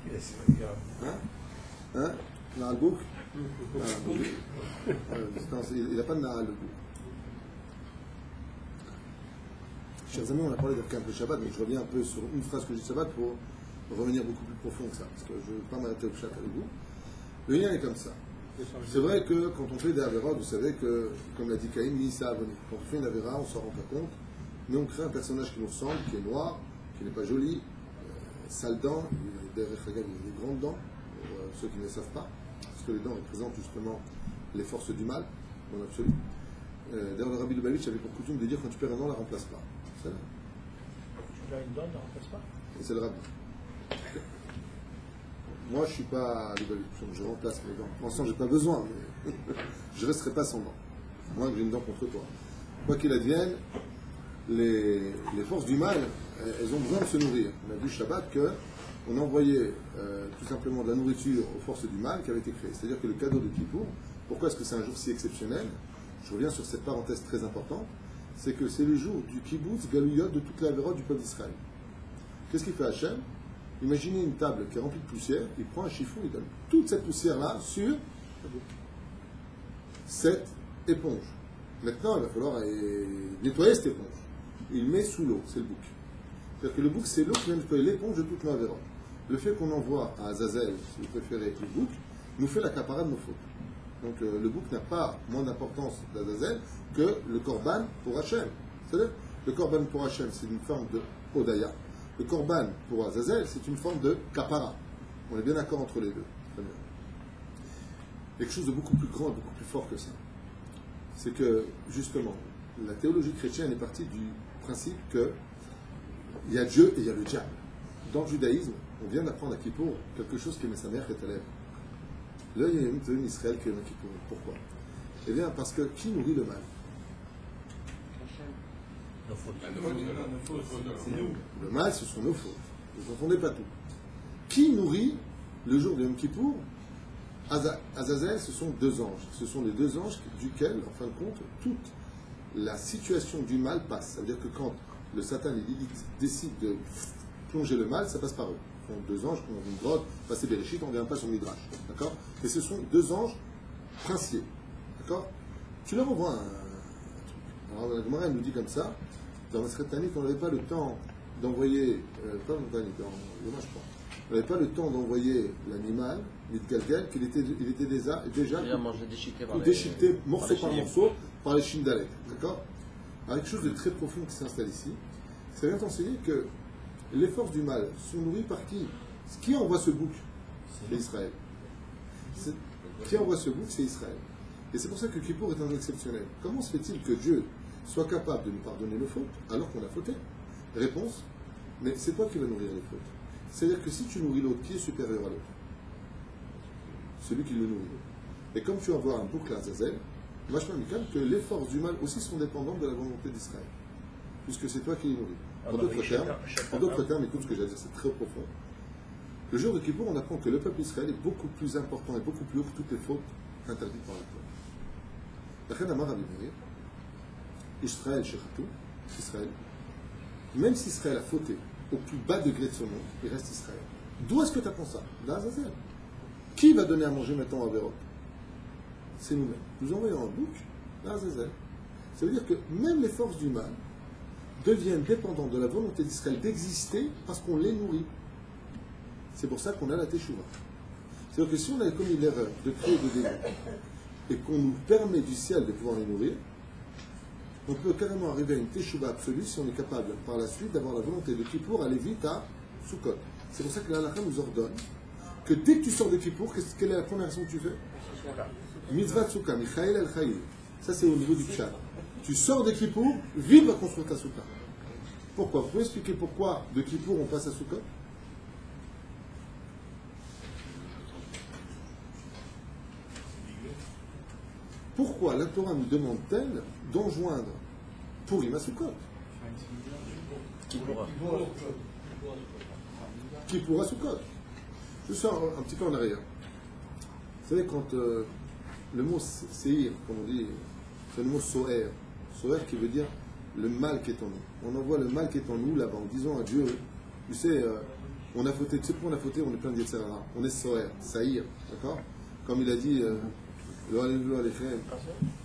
Hein? Hein? Nahal bouc? Il n'a pas de Nahal, le bouc. Chers amis, on a parlé d'Arkam le Shabbat, mais je reviens un peu sur une phrase que j'ai dit Shabbat pour revenir beaucoup plus profond que ça, parce que je ne veux pas m'arrêter au Pshat avec vous. Le lien est comme ça. C'est vrai que quand on fait des Avéras, vous savez que, comme l'a dit Caïn, ni ça à venir. Quand on fait une Avéra, on ne s'en rend pas compte, mais on crée un personnage qui nous ressemble, qui est noir, qui n'est pas joli, sale dents, derrière il y a des grandes dents, pour ceux qui ne le savent pas, parce que les dents représentent justement les forces du mal, dans l'absolu. D'ailleurs, le Rabbi Lubavitch avait pour coutume de dire quand tu perds un dent, ne la remplace pas. C'est là. Tu perds une dent, ne la remplace pas? Et c'est le Rabbi. Moi, je ne suis pas Lubavitch, donc je remplace mes dents. Pour l'instant, je n'ai pas besoin, mais je ne resterai pas sans dents. À moins que j'ai une dent contre toi. Quoi qu'il advienne, les forces du mal, elles ont besoin de se nourrir. On a vu Shabbat qu'on envoyait tout simplement de la nourriture aux forces du mal qui avait été créée. C'est-à-dire que le cadeau de Kippour, pourquoi est-ce que c'est un jour si exceptionnel? Je reviens sur cette parenthèse très importante, c'est que c'est le jour du kibbutz galouyot de toute la vérote du peuple d'Israël. Qu'est-ce qu'il fait Hachem? Imaginez une table qui est remplie de poussière, il prend un chiffon, il donne toute cette poussière-là sur cette éponge. Maintenant, il va falloir nettoyer cette éponge. Il met sous l'eau, c'est le bouc. C'est-à-dire que le bouc, c'est l'eau qui vient nettoyer l'éponge de toute la vérote. Le fait qu'on envoie à Azazel, si vous préférez, le bouc, nous fait la capara de nos fautes. Donc le bouc n'a pas moins d'importance d'Azazel que le korban pour Hachem. C'est-à-dire, le korban pour Hachem, c'est une forme de Hodaya. Le korban pour Azazel, c'est une forme de kapara. On est bien d'accord entre les deux. Très bien. quelque chose de beaucoup plus grand et beaucoup plus fort que ça. C'est que, justement, la théologie chrétienne est partie du principe qu'il y a Dieu et il y a le diable. Dans le judaïsme, on vient d'apprendre à Kippour quelque chose qui met sa mère est à l'èvre. Là, il y a une Israël qui est à Kippour. Pourquoi? Eh bien, parce que qui nourrit le mal? Nos fautes. C'est nous. Le mal, ce sont nos fautes. Ne confondez pas tout. Qui nourrit le jour de Yom Kippour? Azazel, ce sont deux anges. Ce sont les deux anges duquel, en fin de compte, toute la situation du mal passe. Ça veut dire que quand le Satan et Lilith décident de plonger le mal, ça passe par eux. Ce sont deux anges qui ont une grotte, passer Bereshit, on ne vient pas sur Midrash. D'accord? Et ce sont deux anges princiers. D'accord? Tu leur envoies un truc. Alors la Gemara nous dit comme ça, dans Maseret Tanit, on n'avait pas le temps d'envoyer, pas dans Tanit, dans Yoma, je crois, on n'avait pas le temps d'envoyer l'animal, Mitgalgal, qu'il était déjà déchiqueté morceau par morceau par les Shindalek. D'accord? Alors, quelque chose de très profond qui s'installe ici, ça vient t'enseigner que les forces du mal sont nourries par qui? Qui envoie ce bouc? C'est Israël. Qui envoie ce bouc? C'est Israël. Et c'est pour ça que Kippour est un exceptionnel. Comment se fait-il que Dieu soit capable de nous pardonner nos fautes alors qu'on a fauté? Réponse, mais c'est toi qui vas nourrir les fautes. C'est-à-dire que si tu nourris l'autre, qui est supérieur à l'autre? Celui qui le nourrit. Et comme tu vas voir un bouc à Azazel, vachement amical que les forces du mal aussi sont dépendantes de la volonté d'Israël. Puisque c'est toi qui les nourris. En d'autres termes, écoute ce que j'ai à dire, c'est très profond. Le jour de Kippour, on apprend que le peuple d'Israël est beaucoup plus important et beaucoup plus haut que toutes les fautes interdites par la Torah. L'Achem Amar Rabbi Meir, Israël Shechatou, Israël, même si Israël a fauté au plus bas degré de son nom, il reste Israël. D'où est-ce que tu apprends ça? D'Azazel. Qui va donner à manger maintenant à Vérot? C'est nous-mêmes. Nous envoyons un bouc d'Azazel. Ça veut dire que même les forces du mal deviennent dépendantes de la volonté d'Israël d'exister parce qu'on les nourrit. C'est pour ça qu'on a la Teshuvah. C'est-à-dire que si on avait commis l'erreur de créer des démons et qu'on nous permet du ciel de pouvoir les nourrir, on peut carrément arriver à une Teshuvah absolue si on est capable par la suite d'avoir la volonté de Kippour aller vite à Sukkot. C'est pour ça que l'Halakha nous ordonne que dès que tu sors de Kippour, quelle est la première action que tu fais? Mitzvah Sukkah, Michael El Chayil. Ça c'est au niveau du Tchad. Tu sors de Kippour, vite va construire ta Sukkah. Pourquoi? Vous pouvez expliquer pourquoi de Kippour on passe à Sukkot? Pourquoi la Torah nous demande-t-elle d'enjoindre Purim à Sukkot? Qui pourra Sukkot? Je sors un petit peu en arrière. Vous savez, quand le mot séir, comme on dit, c'est le mot soher. Soher qui veut dire le mal qui est en nous. On envoie le mal qui est en nous là-bas en disant à Dieu, tu sais, on a fauté, tu sais pourquoi on a fauté? On est plein de Yetzirah. On est soher, saïr, d'accord? Comme il a dit,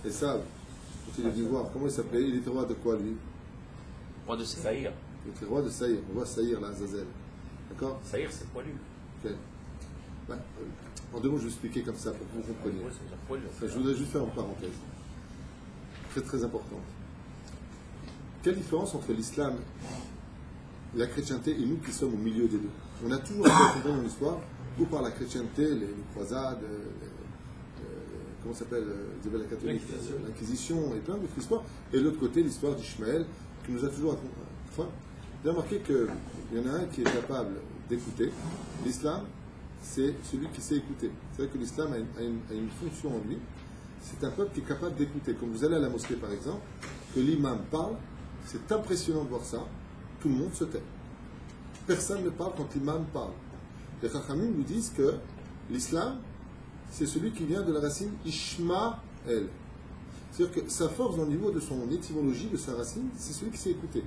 et ça, il a dû voir, comment il s'appelait? Il était roi de quoi lui? Roi de Saïr. Il était roi de Saïr. On voit Saïr là, Azazel. D'accord? Saïr, c'est poilu. Okay. Ben, en deux mots, je vais expliquer comme ça pour que vous compreniez. Ouais, c'est poilu. Enfin, je voudrais juste faire une parenthèse. Très très importante. Quelle différence entre l'islam, la chrétienté et nous qui sommes au milieu des deux? On a toujours été dans l'histoire où par la chrétienté, les croisades, comment ça s'appelle, la catholique, l'Inquisition et plein d'autres histoires, et de l'autre côté l'histoire d'Ishmaël qui nous a toujours raconté. Enfin, vous avez remarqué qu'il y en a un qui est capable d'écouter. L'islam, c'est celui qui sait écouter. C'est vrai que l'islam a une fonction en lui. C'est un peuple qui est capable d'écouter. Comme vous allez à la mosquée par exemple, que l'imam parle, c'est impressionnant de voir ça. Tout le monde se tait. Personne ne parle quand l'imam parle. Les Chachamim nous disent que l'islam, c'est celui qui vient de la racine Ishmael. C'est-à-dire que sa force au niveau de son étymologie, de sa racine, c'est celui qui sait écouter.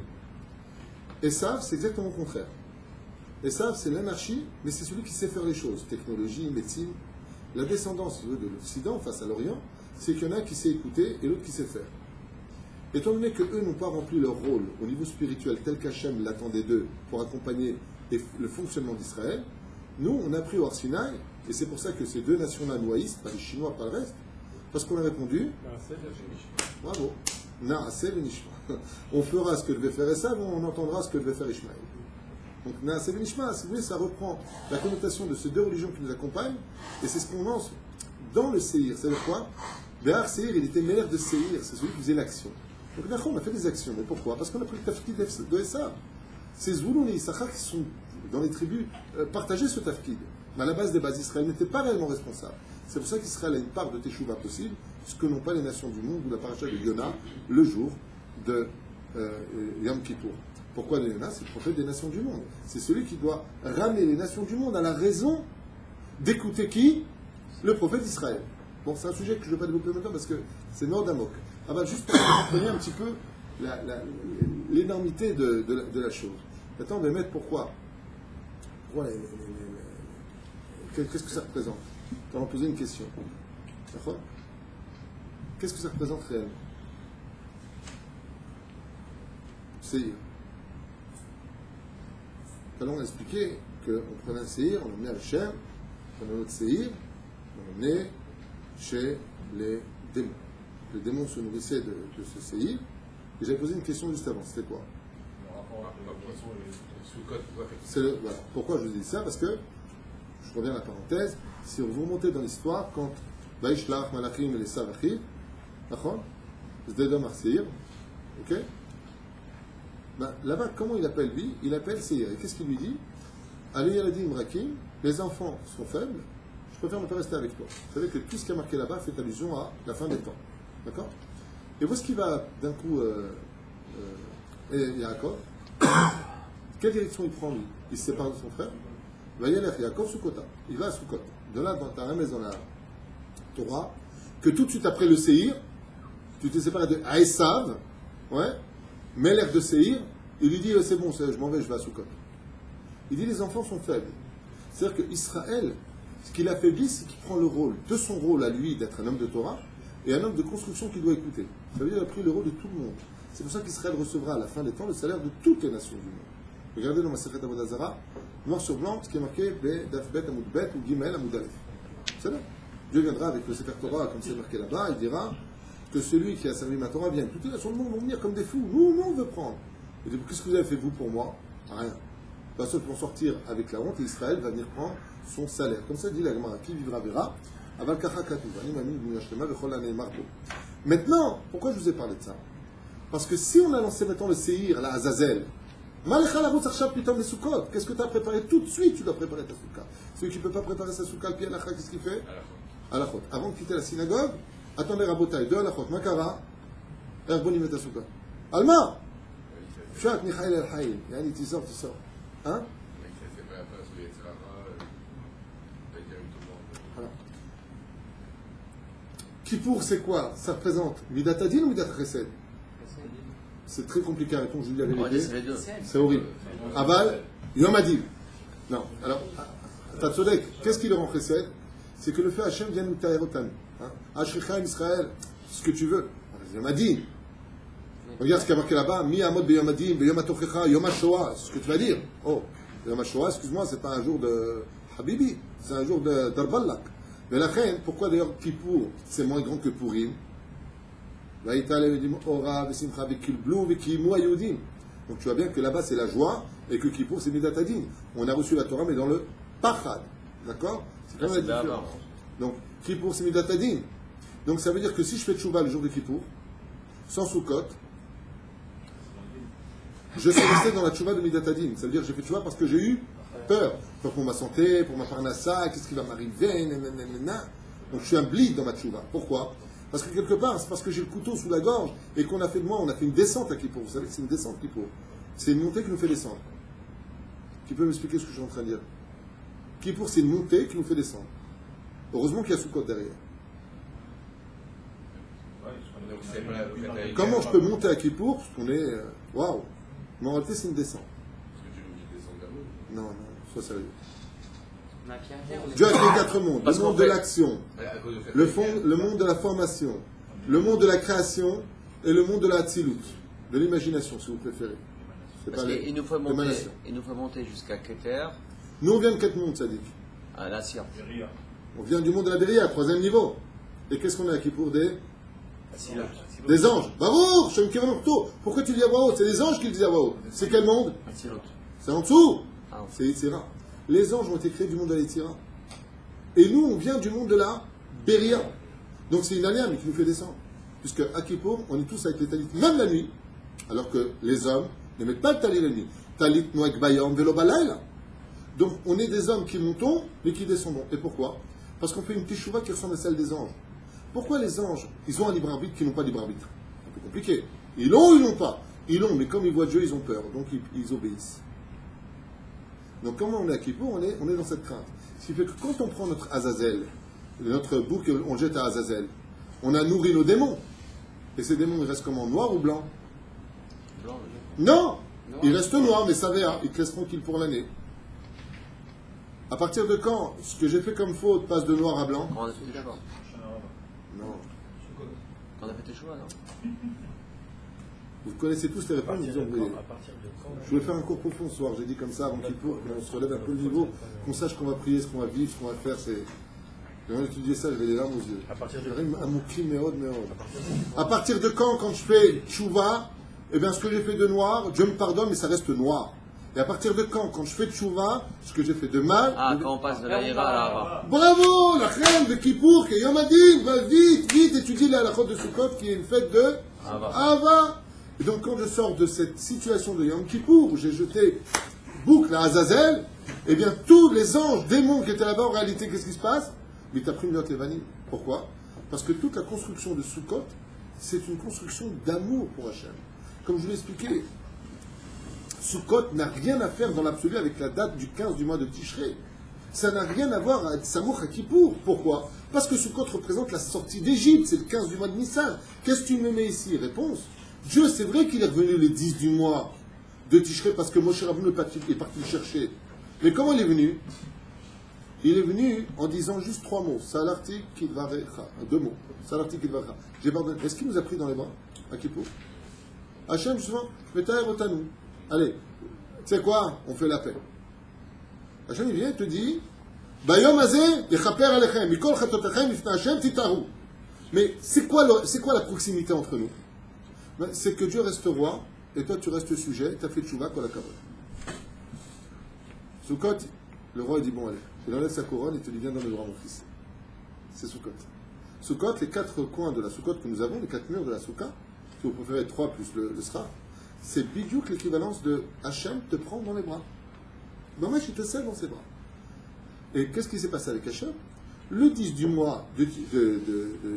Esav, c'est exactement le contraire. Esav, c'est l'anarchie, mais c'est celui qui sait faire les choses. Technologie, médecine. La descendance de l'Occident face à l'Orient, c'est qu'il y en a un qui sait écouter et l'autre qui sait faire. Étant donné qu'eux n'ont pas rempli leur rôle au niveau spirituel tel qu'Hachem l'attendait d'eux pour accompagner le fonctionnement d'Israël, nous, on a pris au Arsinaï, et c'est pour ça que ces deux nations-là nous haïssent, pas les Chinois, pas le reste, parce qu'on a répondu, bravo, Naaseh v'nishma. On fera ce que devait faire Esav, on entendra ce que devait faire Ishmaël. Donc Naaseh v'nishma, si vous voulez, ça reprend la connotation de ces deux religions qui nous accompagnent, et c'est ce qu'on lance dans le Seir. C'est le quoi? Béhar Seir, il était maire de Seir, c'est celui qui faisait l'action. Donc d'accord, on a fait des actions, mais pourquoi? Parce qu'on a pris le tafkid de Esav. C'est Zvouloun et Issachar qui sont, dans les tribus, partagés ce tafkid. Mais à la base des bases, Israël n'était pas réellement responsable. C'est pour ça qu'Israël a une part de Teshuvah possible, ce que n'ont pas les nations du monde ou la paracha de Yonah le jour de Yom Kippour. Pourquoi le Yonah? C'est le prophète des nations du monde. C'est celui qui doit ramener les nations du monde à la raison d'écouter qui? Le prophète d'Israël. Bon, c'est un sujet que je ne vais pas développer maintenant parce que c'est Nord d'Amok. Ah ben, juste pour que vous compreniez un petit peu l'énormité de la chose. Maintenant, on va mettre pourquoi qu'est-ce que ça représente? On va poser une question. D'accord? Qu'est-ce que ça représente réellement? Seir. Tout à l'heure, on a expliqué qu'on prenait un Seir, on l'emmenait à Hachem, on prenait notre Seir, on l'emmenait chez les démons. Les démons se nourrissaient de ce Seir. Et j'avais posé une question juste avant, c'était quoi? Voilà. Pourquoi je dis ça? Parce que, je reviens à la parenthèse, si vous remontez dans l'histoire, quand Vaishlach, Malachim et les Savachim, d'accord? Zdedom Arseir, ok? Ben, là-bas, comment il appelle lui? Il appelle Seir. Et qu'est-ce qu'il lui dit? Allez, Yaladim Rakim, les enfants sont faibles, je préfère ne pas rester avec toi. Vous savez que tout ce qui est marqué là-bas fait allusion à la fin des temps. D'accord? Et voici ce qui va d'un coup, Yaakov. Quelle direction il prend lui? Il se sépare de son frère. Il va y aller à Yaakov Soukota. Il va à Soukot. De là, dans ta remesse dans la Torah, que tout de suite après le Seir, tu t'es séparé de Aesav, ouais, Melech de Seir, il lui dit c'est bon, je m'en vais, je vais à Soukot. Il dit les enfants sont faibles. C'est-à-dire qu'Israël, ce qu'il affaiblit, c'est qu'il prend le rôle, de son rôle à lui d'être un homme de Torah et un homme de construction qu'il doit écouter. Ça veut dire qu'il a pris le rôle de tout le monde. C'est pour ça qu'Israël recevra à la fin des temps le salaire de toutes les nations du monde. Regardez dans ma Masechet Avodah Zarah, noir sur blanc, ce qui est marqué Dafbet Amoudbet ou Gimel Amoudalef. C'est là. Dieu viendra avec le Sefer Torah, comme c'est marqué là-bas, il dira que celui qui a servi ma Torah vient. Toutes les nations du monde vont venir comme des fous. Nous, on veut prendre. Il dit qu'est-ce que vous avez fait vous pour moi? Rien. Pas seul pour sortir avec la honte, et Israël va venir prendre son salaire. Comme ça dit la Gemara, qui vivra verra. Maintenant, pourquoi je vous ai parlé de ça? Parce que si on a lancé maintenant le Seir, la Azazel, qu'est-ce que tu as préparé tout de suite? Tu dois préparer ta soukha. Celui qui ne peut pas préparer sa soukha, le pied à qu'est-ce qu'il fait? Alachot. Avant de quitter la synagogue, attendez Rabotai, deux Alachot, Makara, Erbonim et ta soukha. Alma! Chat, Michael El-Haïl. Yani, tu sors. Hein? Voilà. Kippour, c'est quoi? Ça représente Midat Adin ou Midat Chesed? C'est très compliqué à répondre, je vous dis la vérité. C'est horrible. Aval, Yom Adin. Non. Alors, Tatsodek, qu'est-ce qui le rend Chesed? C'est que le fait Hachem vient nous taïrotan. Ashricha Israël, ce que tu veux. Yom Adin. Regarde ce qu'il y a marqué là-bas. Mi Amod Beyom Adin, Beyom Atochecha, Yom HaShoah. C'est ce que tu vas dire. Oh, Yom HaShoah, excuse-moi, c'est pas un jour de Habibi, c'est un jour d'Arballak. Mais la reine, pourquoi d'ailleurs Kippour, c'est moins grand que Purim? Donc tu vois bien que là-bas c'est la joie et que Kippour c'est Midat Adin. On a reçu la Torah mais dans le Pachad. D'accord? C'est quand même la différence. Donc Kippour c'est Midat Adin. Donc ça veut dire que si je fais Tchouva le jour de Kippour, sans Soukot, je suis resté dans la Tchouva de Midat Adin. Ça veut dire que j'ai fait Tchouva parce que j'ai eu peur. Pour ma santé, pour ma parnassa, qu'est-ce qui va m'arriver, donc je suis un bleed dans ma Tchouva. Pourquoi? Parce que quelque part, c'est parce que j'ai le couteau sous la gorge et qu'on a fait de moi, on a fait une descente à Kippour. Vous savez que c'est une descente Kippour. C'est une montée qui nous fait descendre. Qui peut m'expliquer ce que je suis en train de dire? Kippour, c'est une montée qui nous fait descendre. Heureusement qu'il y a Soukot derrière. Comment je peux monter à Kippour? Parce qu'on est... Waouh! Mais en réalité, c'est une descente. Non, sois sérieux. Dieu a créé 4 mondes. Le monde de l'action, le monde de la formation, le monde de la création et le monde de la Hatzilut, de l'imagination, si vous préférez. Il nous faut monter jusqu'à Keter. Nous, on vient de 4 mondes, Sadik. À la science. On vient du monde de la Beria, 3e niveau. Et qu'est-ce qu'on a qui pour des anges. Barour, Shem Kiranokto. Pourquoi tu dis à voix haute? C'est les anges qui le disent à voix haute. C'est quel monde? C'est en dessous. C'est Yitzhira. Les anges ont été créés du monde de la Yitzhira. Et nous, on vient du monde de la Beria. Donc c'est une aléa, mais qui nous fait descendre. Puisque à Kippour, on est tous avec les talits, même la nuit. Alors que les hommes ne mettent pas le talit la nuit. Talit noek bayom velo balayla. Donc on est des hommes qui montons, mais qui descendons. Et pourquoi? Parce qu'on fait une teshuva qui ressemble à celle des anges. Pourquoi les anges, ils ont un libre arbitre qui n'ont pas de libre arbitre? Un peu compliqué. Ils l'ont ou ils l'ont pas? Ils l'ont, mais comme ils voient Dieu, ils ont peur. Donc ils obéissent. Donc comment on est à Kippour, on est dans cette crainte. Ce qui fait que quand on prend notre Azazel, notre bouc, on le jette à Azazel, on a nourri nos démons. Et ces démons, ils restent comment? Noirs ou blancs? Blanc, Non, ils restent noirs, mais ça va, ils te laissent tranquille pour l'année. À partir de quand ce que j'ai fait comme faute passe de noir à blanc? Quand on a fait tes choix. Non. Quand on a fait tes choix, non? Vous connaissez tous les À réponses, partir vous de en quand, voulez. à partir de quand Je voulais faire un cours profond ce soir, j'ai dit comme ça avant qu'il faut, qu'on se relève un peu le niveau, qu'on sache qu'on va prier, ce qu'on va vivre, ce qu'on va faire. Quand j'étudiais ça, j'avais les larmes aux yeux. À partir de Un mouki, méod. À partir de quand je fais tchouva, eh bien ce que j'ai fait de noir, Dieu me pardonne, mais ça reste noir. Et à partir de quand je fais tchouva, ce que j'ai fait de mal. Ah, quand on passe de la ira à la hara. Bravo, la reine de Kippour, qui Yom Adin, va vite, étudie la halachot de Sukkot, qui est une fête de Ava. Et donc quand je sors de cette situation de Yom Kippour, où j'ai jeté boucle à Azazel, eh bien tous les anges, démons qui étaient là-bas, en réalité, qu'est-ce qui se passe? Mais t'as pris une note Levanim. Pourquoi? Parce que toute la construction de Sukkot, c'est une construction d'amour pour Hachem. Comme je vous l'ai expliqué, Sukkot n'a rien à faire dans l'absolu avec la date du 15 du mois de Tishrei. Ça n'a rien à voir avec Samour à Kippour. Pourquoi? Parce que Sukkot représente la sortie d'Égypte, c'est le 15 du mois de Nissan. Qu'est-ce que tu me mets ici? Réponse. Dieu, c'est vrai qu'il est revenu le 10 du mois de Tishrei parce que Moshe Rabbeinu est parti le chercher. Mais comment il est venu? Il est venu en disant juste 3 mots. Salarti Kidvarecha. 2 mots. Salarti Kidvarecha. J'ai pardonné. Est-ce qu'il nous a pris dans les bras à Kippour? Hachem, justement, Metaer Otanu. Allez, tu sais quoi? On fait la paix. Hachem, il vient et te dit Bayom Azeh, Yechaper Alechem, Mikol Chatotechem, Ifna Hachem, Titaru. Mais c'est quoi la proximité entre nous? Ben, c'est que Dieu reste roi, et toi tu restes sujet, tu as fait tchouva, kol hakavod. Sukkot, le roi il dit bon allez, il enlève sa couronne et te dit viens dans mes bras mon fils. C'est Sukkot. Sukkot, les 4 coins de la Sukkot que nous avons, les 4 murs de la Soukha, si vous préférez 3 plus le Sra, c'est bidiouk l'équivalence de Hachem te prend dans les bras. Dommage, il te serre dans ses bras. Et qu'est-ce qui s'est passé avec Hachem? Le 10 du mois de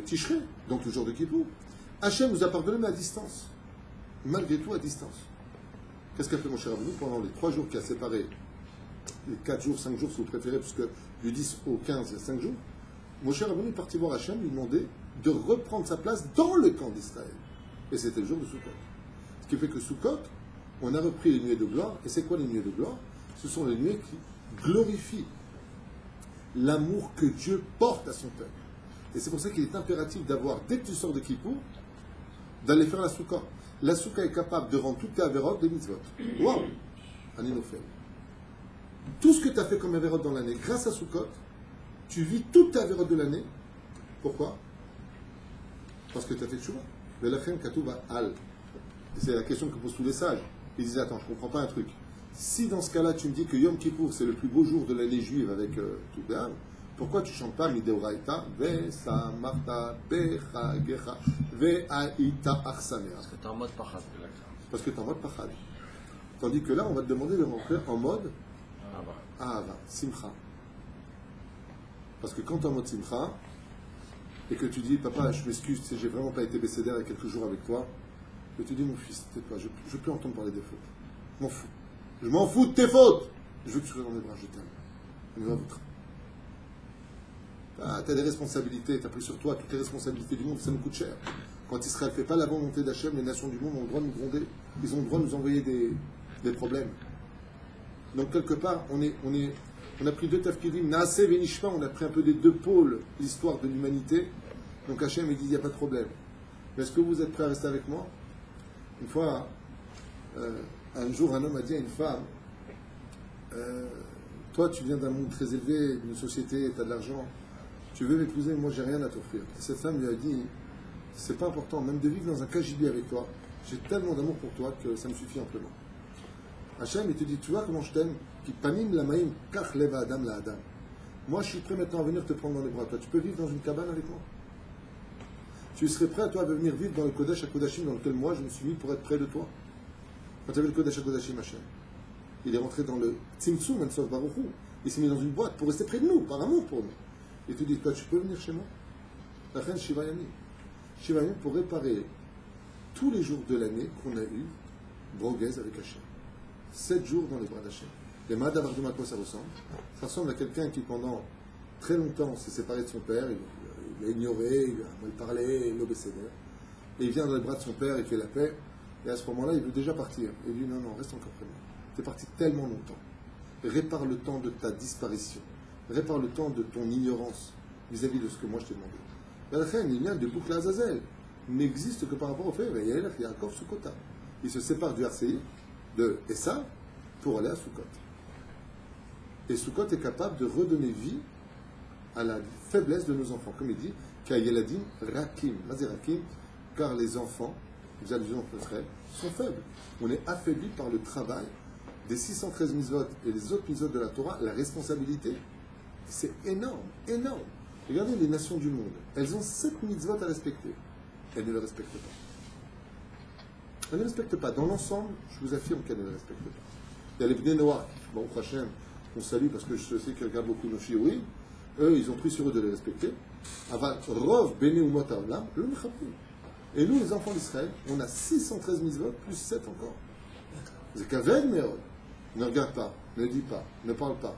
Tishrei, donc le jour de Kippour, Hachem nous a pardonné, mais à distance. Malgré tout, à distance. Qu'est-ce qu'a fait mon cher Rabbeinu pendant les 3 jours qui a séparé, les 4 jours, 5 jours si vous préférez, puisque du 10 au 15, il y a 5 jours, mon cher Rabbeinu est parti voir Hachem, lui demander de reprendre sa place dans le camp d'Israël. Et c'était le jour de Sukkot. Ce qui fait que Sukkot, on a repris les nuées de gloire. Et c'est quoi les nuées de gloire? Ce sont les nuées qui glorifient l'amour que Dieu porte à son peuple. Et c'est pour ça qu'il est impératif d'avoir, dès que tu sors de Kippour, d'aller faire la Soukha. La Soukha est capable de rendre toutes tes avérotes des mitzvot. Waouh! Un inophène. Tout ce que tu as fait comme avérote dans l'année, grâce à Sukkot, tu vis toutes tes avérotes de l'année. Pourquoi? Parce que tu as fait tchouva. Velachem katouba al. Et c'est la question que posent tous les sages. Ils disent attends, je ne comprends pas un truc. Si dans ce cas-là, tu me dis que Yom Kippour, c'est le plus beau jour de l'année juive avec tout béal, pourquoi tu ne chantes pas Mideoraita Vesa Marta Becha Gecha Ve'aita Arsamea? Parce que tu es en mode pachad. Parce que tu es en mode pachad. Tandis que là, on va te demander de rentrer en mode Ahava, Simcha. Parce que quand tu es en mode Simcha, et que tu dis, papa, je m'excuse, tu sais, j'ai vraiment pas été bécédère il y a quelques jours avec toi, et tu dis, mon fils, tais-toi, je ne veux plus entendre parler des fautes. Je m'en fous. Je m'en fous de tes fautes. Je veux que tu sois dans mes bras, je t'aime. On y va, votre. Tu as des responsabilités, tu as pris sur toi toutes les responsabilités du monde, ça nous coûte cher. Quand Israël ne fait pas la volonté d'Hachem, les nations du monde ont le droit de nous gronder, ils ont le droit de nous envoyer des problèmes. Donc quelque part, on a pris 2 tafkidim, Naaseh et Nishma, on a pris un peu des 2 pôles, l'histoire de l'humanité. Donc Hachem il dit, il n'y a pas de problème. Mais est-ce que vous êtes prêts à rester avec moi? Une fois, un jour, un homme a dit à une femme, toi tu viens d'un monde très élevé, d'une société, tu as de l'argent, tu veux m'épouser, moi j'ai rien à t'offrir. Et cette femme lui a dit, c'est pas important, même de vivre dans un KGB avec toi, j'ai tellement d'amour pour toi que ça me suffit amplement. Hachem, il te dit, tu vois comment je t'aime? Qui panim la maïm, kach leva adam la adam. moi je suis prêt maintenant à venir te prendre dans les bras. Toi, tu peux vivre dans une cabane avec moi? Tu serais prêt, toi, à venir vivre dans le Kodesh HaKodashim dans lequel moi je me suis mis pour être près de toi? Quand tu avais le Kodesh HaKodashim, Hachem, il est rentré dans le Tzimtzum, Ensof Baruchou. Il s'est mis dans une boîte pour rester près de nous, par amour pour nous. Et tu dis, toi, tu peux venir chez moi? La reine Shiva Yamim. Shiva Yamim pour réparer tous les jours de l'année qu'on a eu broguez avec Hachem. 7 jours dans les bras d'Hachem. Les Madavardum, à quoi ça ressemble? Ça ressemble à quelqu'un qui, pendant très longtemps, s'est séparé de son père, il l'a ignoré, il a mal parlé, il l'a obécédé. Et il vient dans les bras de son père, il fait la paix, et à ce moment-là, il veut déjà partir. Et il dit, non, reste encore près de moi. Tu es parti tellement longtemps. Répare le temps de ta disparition. Répare le temps de ton ignorance vis-à-vis de ce que moi je t'ai demandé. La reine, il vient de boucle à Azazel. N'existe que par rapport au fait, il y a Yaakov Sukkota. Il se sépare du RCI, de Essa, pour aller à Sukkot. Et Sukkot est capable de redonner vie à la faiblesse de nos enfants. Comme il dit, Kayeladim Rakim. Vas-y Rakim, car les enfants, les allusions sont faibles. On est affaibli par le travail des 613 mitzvot et les autres mitzvot de la Torah. La responsabilité, c'est énorme, énorme. Regardez les nations du monde. Elles ont 7 mitzvot à respecter. Elles ne le respectent pas. Elles ne le respectent pas. Dans l'ensemble, je vous affirme qu'elles ne le respectent pas. Il y a les Bnei Noach, bon, Hachem, on salue parce que je sais qu'ils regardent beaucoup nos shiurim. Eux, ils ont pris sur eux de les respecter. Aval Rov Bnei Umot Haolam, le Mechapim. Et nous, les enfants d'Israël, on a 613 mitzvot plus 7 encore. C'est qu'avec Meod. Ne regarde pas, ne dis pas, ne parle pas,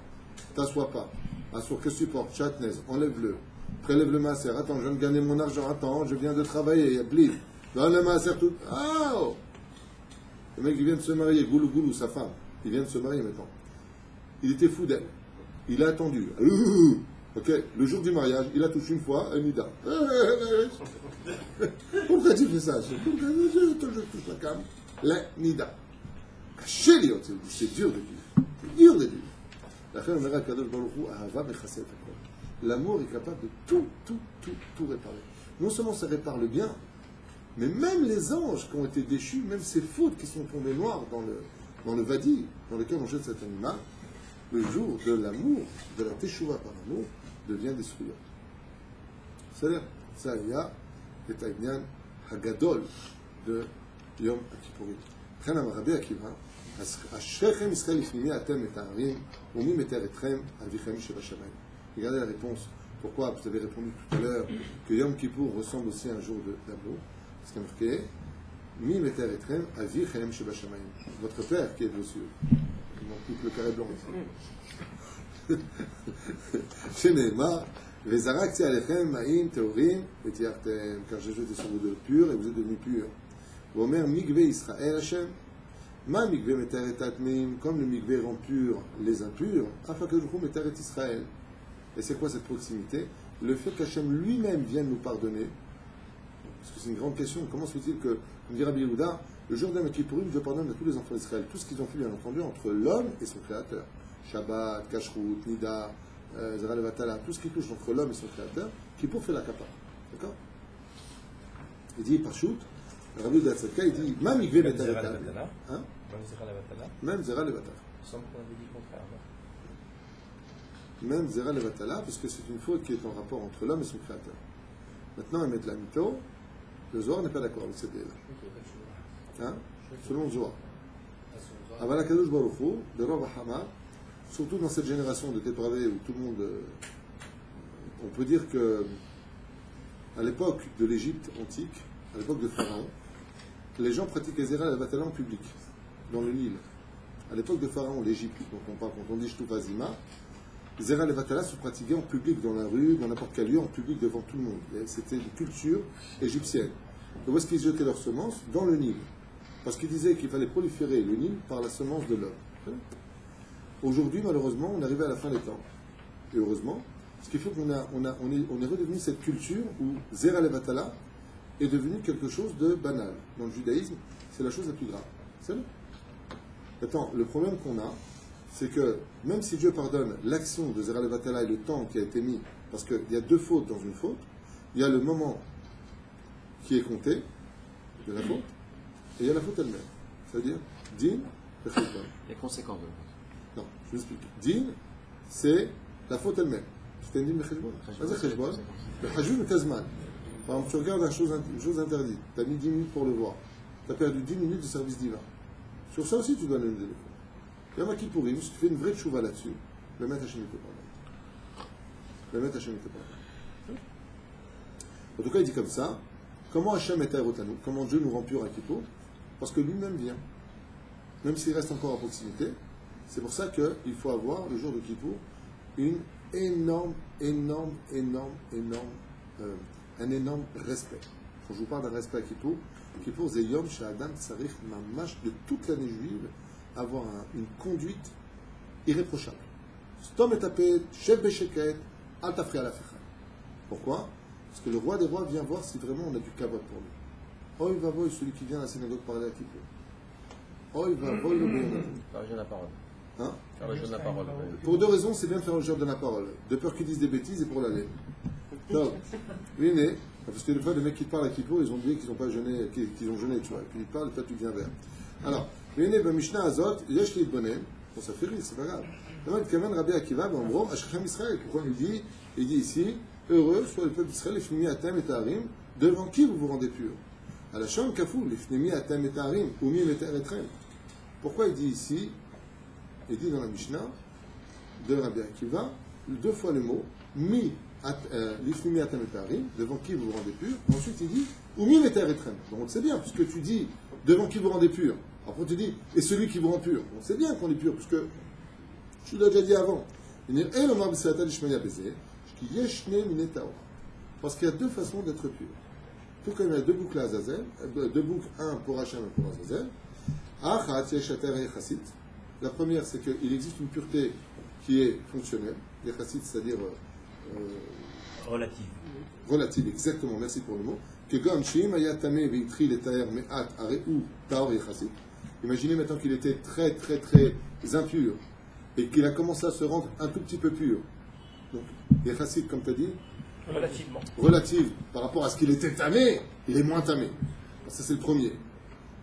t'assois pas. Assois, que supporte, chatnez, enlève-le. Prélève le masser, attends, je viens de gagner mon argent, attends, je viens de travailler, bli. Donne le masser tout. Ah oh. Le mec, il vient de se marier, Goulou Goulou, sa femme. Il vient de se marier maintenant. Il était fou d'elle. Il a attendu. Ok, le jour du mariage, il a touché une fois un nida. Pourquoi tu fais ça? Pourquoi je touche la cam? La nida. C'est dur de vivre. C'est dur de vivre. L'amour est capable de tout réparer. Non seulement ça répare le bien, mais même les anges qui ont été déchus, même ces fautes qui sont tombées noires dans le vadi, dans lequel on jette cet animal, le jour de l'amour, de la teshuva par amour, devient destructeur. C'est-à-dire, ça il y a et Taïnian Hagadol de Yom Kippourim. Chenam Rabbi Akiva, Ashrechem Israël Ifnimi Atem et Ta'arim, Umim et Eretchem, Avichem Shebashamayim. Regardez la réponse. Pourquoi vous avez répondu tout à l'heure que Yom Kippour ressemble aussi à un jour d'amour? Parce qu'il y a marqué Mim et Eretchem, Avichem Shebashamayim. Votre père qui est aux cieux. Il manque plus que le carré blanc ici. Chez Neymar, Vezarakti Alechem, Maïm, Théorim, et Tiartem, car j'ai jeté sur vous de pur et vous êtes devenus purs. Omer Migvé Israël Hashem, Ma Migvé Meteret Atmim, comme le Migvé rend pur les impurs, Afakajuchou Meteret Israël. Et c'est quoi cette proximité? Le fait qu'Hachem lui-même vienne nous pardonner, parce que c'est une grande question, comment se fait-il que, comme dit Rabbi Yehuda, le jour d'Yom Kippourim, Dieu pardonne à tous les enfants d'Israël, tout ce qu'ils ont fait, bien entendu, entre l'homme et son créateur. Shabbat, Kashrut, Nida, Zera Levatala, tout ce qui touche entre l'homme et son créateur, Kippour fait la kappa. D'accord? Il dit, Parchout, Rabbi Yehuda Tzedka, il dit, Ma Migvé Meteret Atmim. Même Zera Levatala. Il semble qu'on avait dit le contraire. Même Zera Levatala, parce que c'est une faute qui est en rapport entre l'homme et son créateur. Maintenant, ils mettent la mytho. Le Zohar n'est pas d'accord avec cette idée-là. Hein? Selon le Zohar. Avala Kadosh Baruch Hu, de Rav Hama, surtout dans cette génération de dépravés où tout le monde. On peut dire que, à l'époque de l'Égypte antique, à l'époque de Pharaon, les gens pratiquaient Zera Levatala en public, dans le Nil. À l'époque de Pharaon, l'Égypte, donc on parle quand on dit Shtufa Zima, Zera Levatala se pratiquait en public, dans la rue, dans n'importe quel lieu, en public devant tout le monde. C'était une culture égyptienne. Et où est-ce qu'ils jetaient leurs semences? Dans le Nil. Parce qu'ils disaient qu'il fallait proliférer le Nil par la semence de l'homme. Aujourd'hui, malheureusement, on est arrivé à la fin des temps. Et heureusement, ce qui fait qu'on est redevenu cette culture où Zera Levatala est devenu quelque chose de banal. Dans le judaïsme, c'est la chose la plus grave. C'est vrai. Maintenant, le problème qu'on a, c'est que même si Dieu pardonne l'action de Zera Levatala et le temps qui a été mis, parce qu'il y a deux fautes dans une faute, il y a le moment qui est compté de la faute, et il y a la faute elle-même. C'est-à-dire, din, les conséquences de la faute. Non, je vous explique. Din, c'est la faute elle-même. C'est un din mecheshbon. Qu'est-ce que cheshbon? Le chajou tazman. Par exemple, tu regardes une chose interdite. Tu as mis 10 minutes pour le voir. Tu as perdu 10 minutes de service divin. Sur ça aussi, tu dois le faire. Il y en a qui pourriment, si tu fais une vraie tchouva là-dessus, le maître Hachem n'était pas. Le maître Hachem n'était pas. En tout cas, il dit comme ça, comment Hachem est aérotanu, comment Dieu nous rend pur à Kippour, parce que lui-même vient. Même s'il reste encore à proximité, c'est pour ça qu'il faut avoir, le jour de Kippour, un énorme respect. Quand je vous parle d'un respect à Kippour, Kippour, c'est Yom Sha'adam Tsarich Mamash de toute l'année juive, avoir une conduite irréprochable. Stom et tapet, chef bécheket, al tafri à la fecha. Pourquoi? Parce que le roi des rois vient voir si vraiment on a du kavod pour lui. Oh, il va voir celui qui vient à la synagogue parler à Kippour. Oh, il va voir le bénéfice. Faire le jeu de la parole. Hein? Faire le jeu de la parole. Pour deux raisons, c'est bien de faire le jeu de la parole. De peur qu'ils disent des bêtises et pour l'aller. Donc, oui, mais, parce que des fois, les mecs qui parlent à Kippour, ils ont oublié qu'ils n'ont pas jeûné, qu'ils ont jeûné, tu vois. Et puis ils parlent, et toi tu viens vers. Alors, Mishnah Azot, Yesh Lidbonen, bon, ça fait rire, c'est pas grave. Maintenant, il Kamen Rabbi Akiva, ben, Brom, Ashkhem Israël. Pourquoi il dit ici, heureux soit le peuple d'Israël, les Fnimi Atem et Taharim, devant qui vous vous rendez pur? À la Sham Kafou, les Fnimi Atem et Taharim, Oumim et Eretrem. Pourquoi il dit ici, il dit dans la Mishnah de Rabbi Akiva, deux fois le mot, Mi, l'Ifnimi Atem et Taharim, devant qui vous vous rendez pur. Ensuite, il dit, Oumim et Eretrem. Donc on le sait bien, puisque tu dis, devant qui vous rendez pur. Après, tu dis, et celui qui vous rend pur. On sait bien qu'on est pur, puisque je l'ai déjà dit avant. Parce qu'il y a deux façons d'être pur. Tout comme il y a deux boucles à Azazel, deux boucles, un pour Hachem et pour Azazel. La première, c'est qu'il existe une pureté qui est fonctionnelle, les chassid, c'est-à-dire Relative. Relative, exactement, merci pour le mot. Imaginez maintenant qu'il était très très très impur et qu'il a commencé à se rendre un tout petit peu pur. Donc, les chassides, comme tu as dit, Relativement. relative par rapport à ce qu'il était tamé, il est moins tamé. Ça, c'est le premier.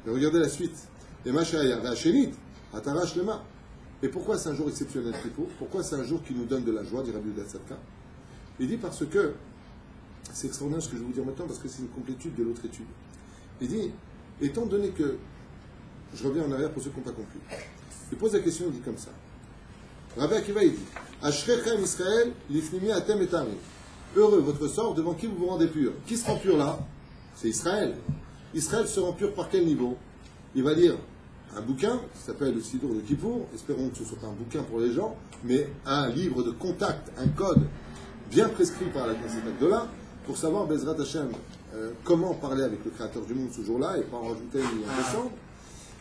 Mais regardez la suite. Et Mashaya, Vachénit, Atarash Lema. Et pourquoi c'est un jour exceptionnel, Kippour? Pourquoi c'est un jour qui nous donne de la joie, dit Rabbi Yehuda Tzadka? Il dit parce que, c'est extraordinaire ce que je vais vous dire maintenant, parce que c'est une complétude de l'autre étude. Il dit, étant donné que, je reviens en arrière pour ceux qui n'ont pas compris, il pose la question, il dit comme ça. Rabbi Akiva, il dit, Ashrechem Israël, l'ifnimi atem et tarim. Heureux votre sort devant qui vous vous rendez pur. Qui se rend pur là? C'est Israël. Israël se rend pur par quel niveau? Il va lire un bouquin qui s'appelle le Sidour de Kippour. Espérons que ce ne soit pas un bouquin pour les gens, mais un livre de contact, un code bien prescrit par la Knesset Agdola pour savoir, Bezrat Hashem, comment parler avec le Créateur du monde ce jour-là et pas en rajouter une décembre.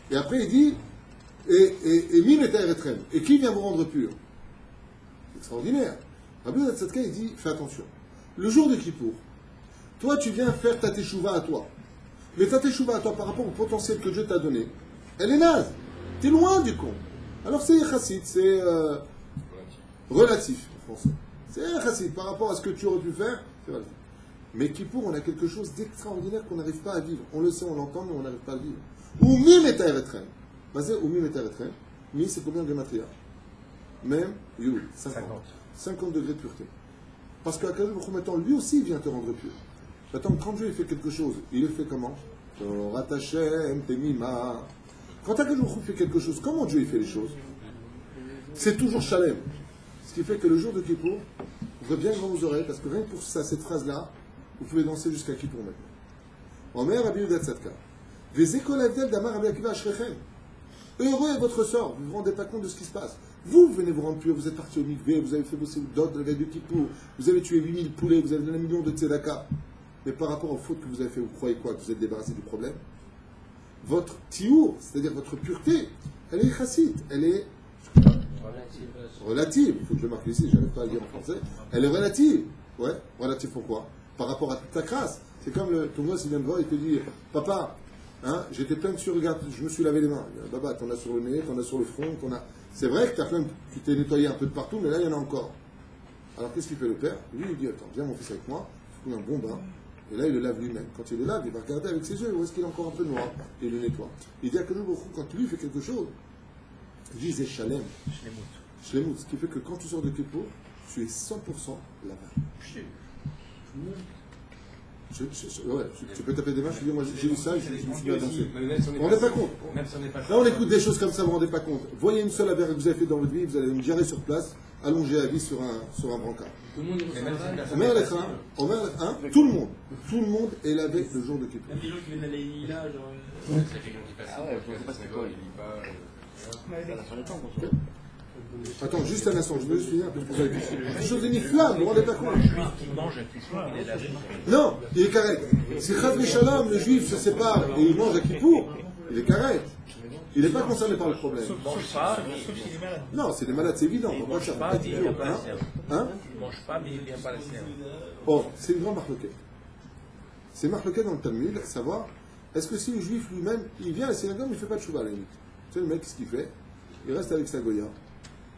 Et après il dit, et Mim et Eretrem. Et qui vient vous rendre pur? C'est extraordinaire. Rabbi Yehuda Tzadka, il dit, fais attention. Le jour de Kippour, toi tu viens faire ta teshuva à toi. Mais ta teshuva à toi par rapport au potentiel que Dieu t'a donné, elle est naze. T'es loin du con. Alors c'est chassid, c'est relatif en français. C'est chassid par rapport à ce que tu aurais pu faire, c'est relatif. Mais Kippour, on a quelque chose d'extraordinaire qu'on n'arrive pas à vivre. On le sait, on l'entend, mais on n'arrive pas à le vivre. Ou mim et eretrem. Basé ou mim et eretrem. Mi, c'est combien de gematria? Même, you, 50. 50 degrés de pureté. Parce qu'à Kadosh Baruch Hu, maintenant, lui aussi, il vient te rendre pur. Maintenant, quand Dieu fait quelque chose, il le fait comment? Ratachem, Temima. Quand Kadosh Baruch Hu fait quelque chose, comment Dieu il fait les choses? C'est toujours Shalem. Ce qui fait que le jour de Kippour, ouvrez bien grand vos oreilles, parce que rien que pour ça, cette phrase-là, vous pouvez danser jusqu'à Kippour maintenant. Omer Rabbi Yehuda Tzadka. Vezekol avdel damar Rabbi Akiva ashrechem. Heureux est votre sort, vous ne vous rendez pas compte de ce qui se passe. Vous venez vous rendre pur, vous êtes parti au mikvé, vous avez fait vos dot de la veille de Kippour, vous avez tué 8000 poulets, vous avez donné 1 million de tzedaka. Mais par rapport aux fautes que vous avez fait, vous croyez quoi? Que vous êtes débarrassé du problème? Votre tiour, c'est-à-dire votre pureté, elle est chassid, elle est relative. Il faut que je le marque ici, je n'arrive pas à le dire en français. Elle est relative. Ouais, relative pourquoi? Par rapport à ta crasse. C'est comme ton gosse, il vient de voir, il te dit, papa, hein, j'étais plein de regarde, je me suis lavé les mains. Baba, t'en as sur le nez, t'en as sur le front, t'en as... C'est vrai que tu t'es nettoyé un peu de partout, mais là, il y en a encore. Alors, qu'est-ce qu'il fait le père? Lui, il dit, attends, viens mon fils avec moi, il fout un bon bain, et là, il le lave lui-même. Quand il le lave, il va regarder avec ses yeux, où est-ce qu'il est encore un peu noir, et il le nettoie. Il dit à Kadosh Baruch Hu, quand lui fait quelque chose, il dit, c'est Shalem. Shlemut, ce qui fait que quand tu sors de Kippour, tu es 100% là-bas. Tu peux taper des mains, je dis, moi j'ai vu ça, je me suis mis à danser. Vous vous rendez pas compte? Là on écoute des choses comme ça, vous vous rendez pas compte. Voyez une seule affaire que vous avez fait dans votre vie, vous allez me gérer sur place, allongé à vie sur un brancard. Omer Lechin, tout le monde est lavé le jour de Kippour. Même les gens qui viennent d'aller là, genre. C'est quelqu'un qui passe. Ah ouais, je sais pas c'est quoi, il lit pas. Ça fait longtemps qu'on se voit. Attends, juste un instant, je veux juste finir, parce que vous avez des choses iniflables, vous vous rendez pas compte? Le juif qui mange à Kippour, il est lavé. Non, il est carré. Si Chaz Shalom, le juif se sépare et il mange à Kippour, il est carré. Il n'est pas concerné par le problème. Il ne mange pas, Non, c'est des malades, c'est évident. il On ne va mange pas pas, mais il ne vient pas la hein? sienne. Hein? Il ne mange pas, mais il ne vient pas la sienne. Oh, c'est une grande marloquette. C'est marloquette dans le Talmud, à savoir, est-ce que si le juif lui-même, il vient à la synagogue, mais il ne fait pas de chouva à la limite. Tu sais, le mec, ce qu'il fait, il reste avec sa Goya.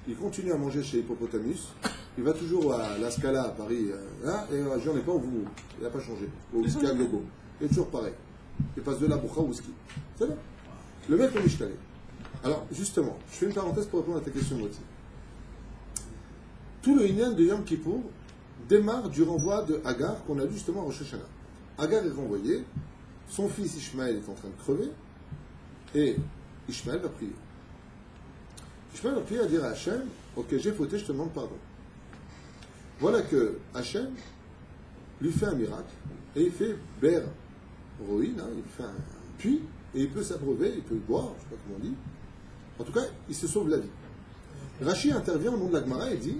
Il continue à manger chez Hippopotamus. Il va toujours à la Scala à Paris. Et j'en ai pas au vous. Il n'a pas changé. Au whisky à gogo. Il est toujours pareil. Il passe de la boucha au whisky. C'est vrai. Le mec au Mishtalé. Alors, justement, je fais une parenthèse pour répondre à ta question, Moti. Tout le Inyan de Yom Kippour démarre du renvoi de Hagar qu'on a vu justement à Rosh Hashanah. Hagar est renvoyé. Son fils Ishmaël est en train de crever. Et Ishmaël va prier. Ishmaël va prier à dire à Hachem, ok, j'ai fauté, je te demande pardon. Voilà que Hachem lui fait un miracle, et il fait Ber Roïn, il fait un puits, et il peut s'abreuver, il peut boire, je ne sais pas comment on dit. En tout cas, il se sauve la vie. Rachid intervient au nom de la Gemara et dit,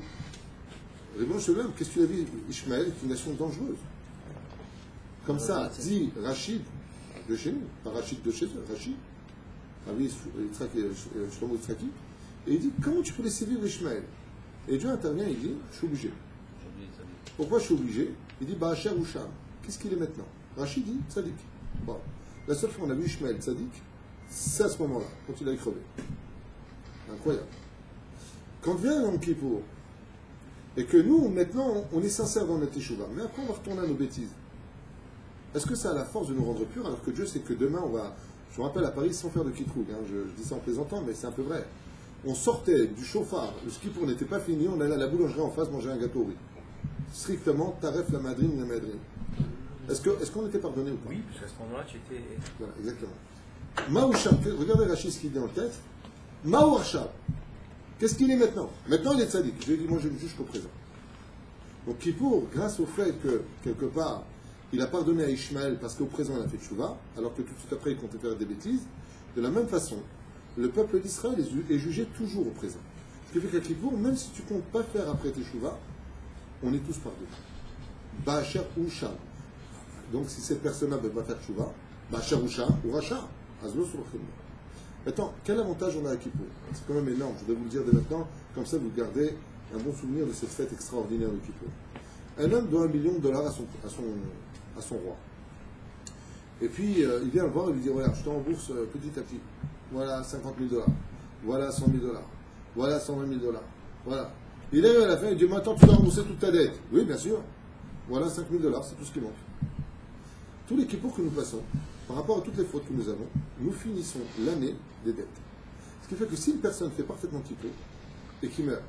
Ribon Shalom, qu'est-ce que tu as vu, Ishmaël est une nation dangereuse. Comme ça, dit Rachid de chez nous, pas Rachid de chez eux, Rachid, Rabbi Shlomo Yitzhaki. Et il dit, comment tu peux laisser vivre Ishmaël? Et Dieu intervient et il dit, je suis obligé. Pourquoi je suis obligé? Il dit, Ba'asher ou Sham. Qu'est-ce qu'il est maintenant? Rachid dit, Tzadik. Bon. La seule fois qu'on a vu Ishmaël Tzadik, c'est à ce moment-là, quand il a crevé. Incroyable. Quand vient Yom Kippour, et que nous, maintenant, on est sincère dans notre teshuva, mais après on va retourner à nos bêtises. Est-ce que ça a la force de nous rendre purs, alors que Dieu sait que demain, on va... Je me rappelle à Paris, sans faire de kitrouille, je dis ça en plaisantant, mais c'est un peu vrai. On sortait du chauffard, le Kippour n'était pas fini, on allait à la boulangerie en face manger un gâteau riz. Strictement, taref la madrine, la madrine. Est-ce qu'on était pardonné ou pas? Oui, parce qu'à ce moment-là, tu étais... Voilà, exactement. Maouchab, regardez Rachid ce qu'il dit en tête. Maouchab, qu'est-ce qu'il est maintenant? Maintenant, il est tzaddik. Je lui ai dit, moi, je me juge qu'au présent. Donc, Kippour, grâce au fait que, quelque part, il a pardonné à Ishmaël parce qu'au présent, il a fait tchouva, alors que tout de suite après, il comptait faire des bêtises, de la même façon, le peuple d'Israël est jugé toujours au présent. Ce qui fait qu'à Kippour, même si tu ne comptes pas faire après tes tchouva, on est tous pardonnés. Ba'asher ou Sham. Donc, si cette personne-là ne veut pas faire tchouva, Ba'asher ou Sham, ou Racha, Azlo sur le. Maintenant, quel avantage on a à Kippour? C'est quand même énorme, je vais vous le dire dès maintenant, comme ça vous gardez un bon souvenir de cette fête extraordinaire de Kippour. Un homme doit $1 million à son roi. Et puis, il vient le voir et lui dit, voilà, je te rembourse petit à petit. Voilà $50 000. Voilà $100 000. Voilà $120 000. Voilà. Il arrive à la fin et il dit, maintenant tu dois rembourser toute ta dette. Oui, bien sûr. Voilà $5 000, c'est tout ce qui manque. Tous les Kippour que nous passons, par rapport à toutes les fautes que nous avons, nous finissons l'année des dettes. Ce qui fait que si une personne fait parfaitement Kippour et qui meurt,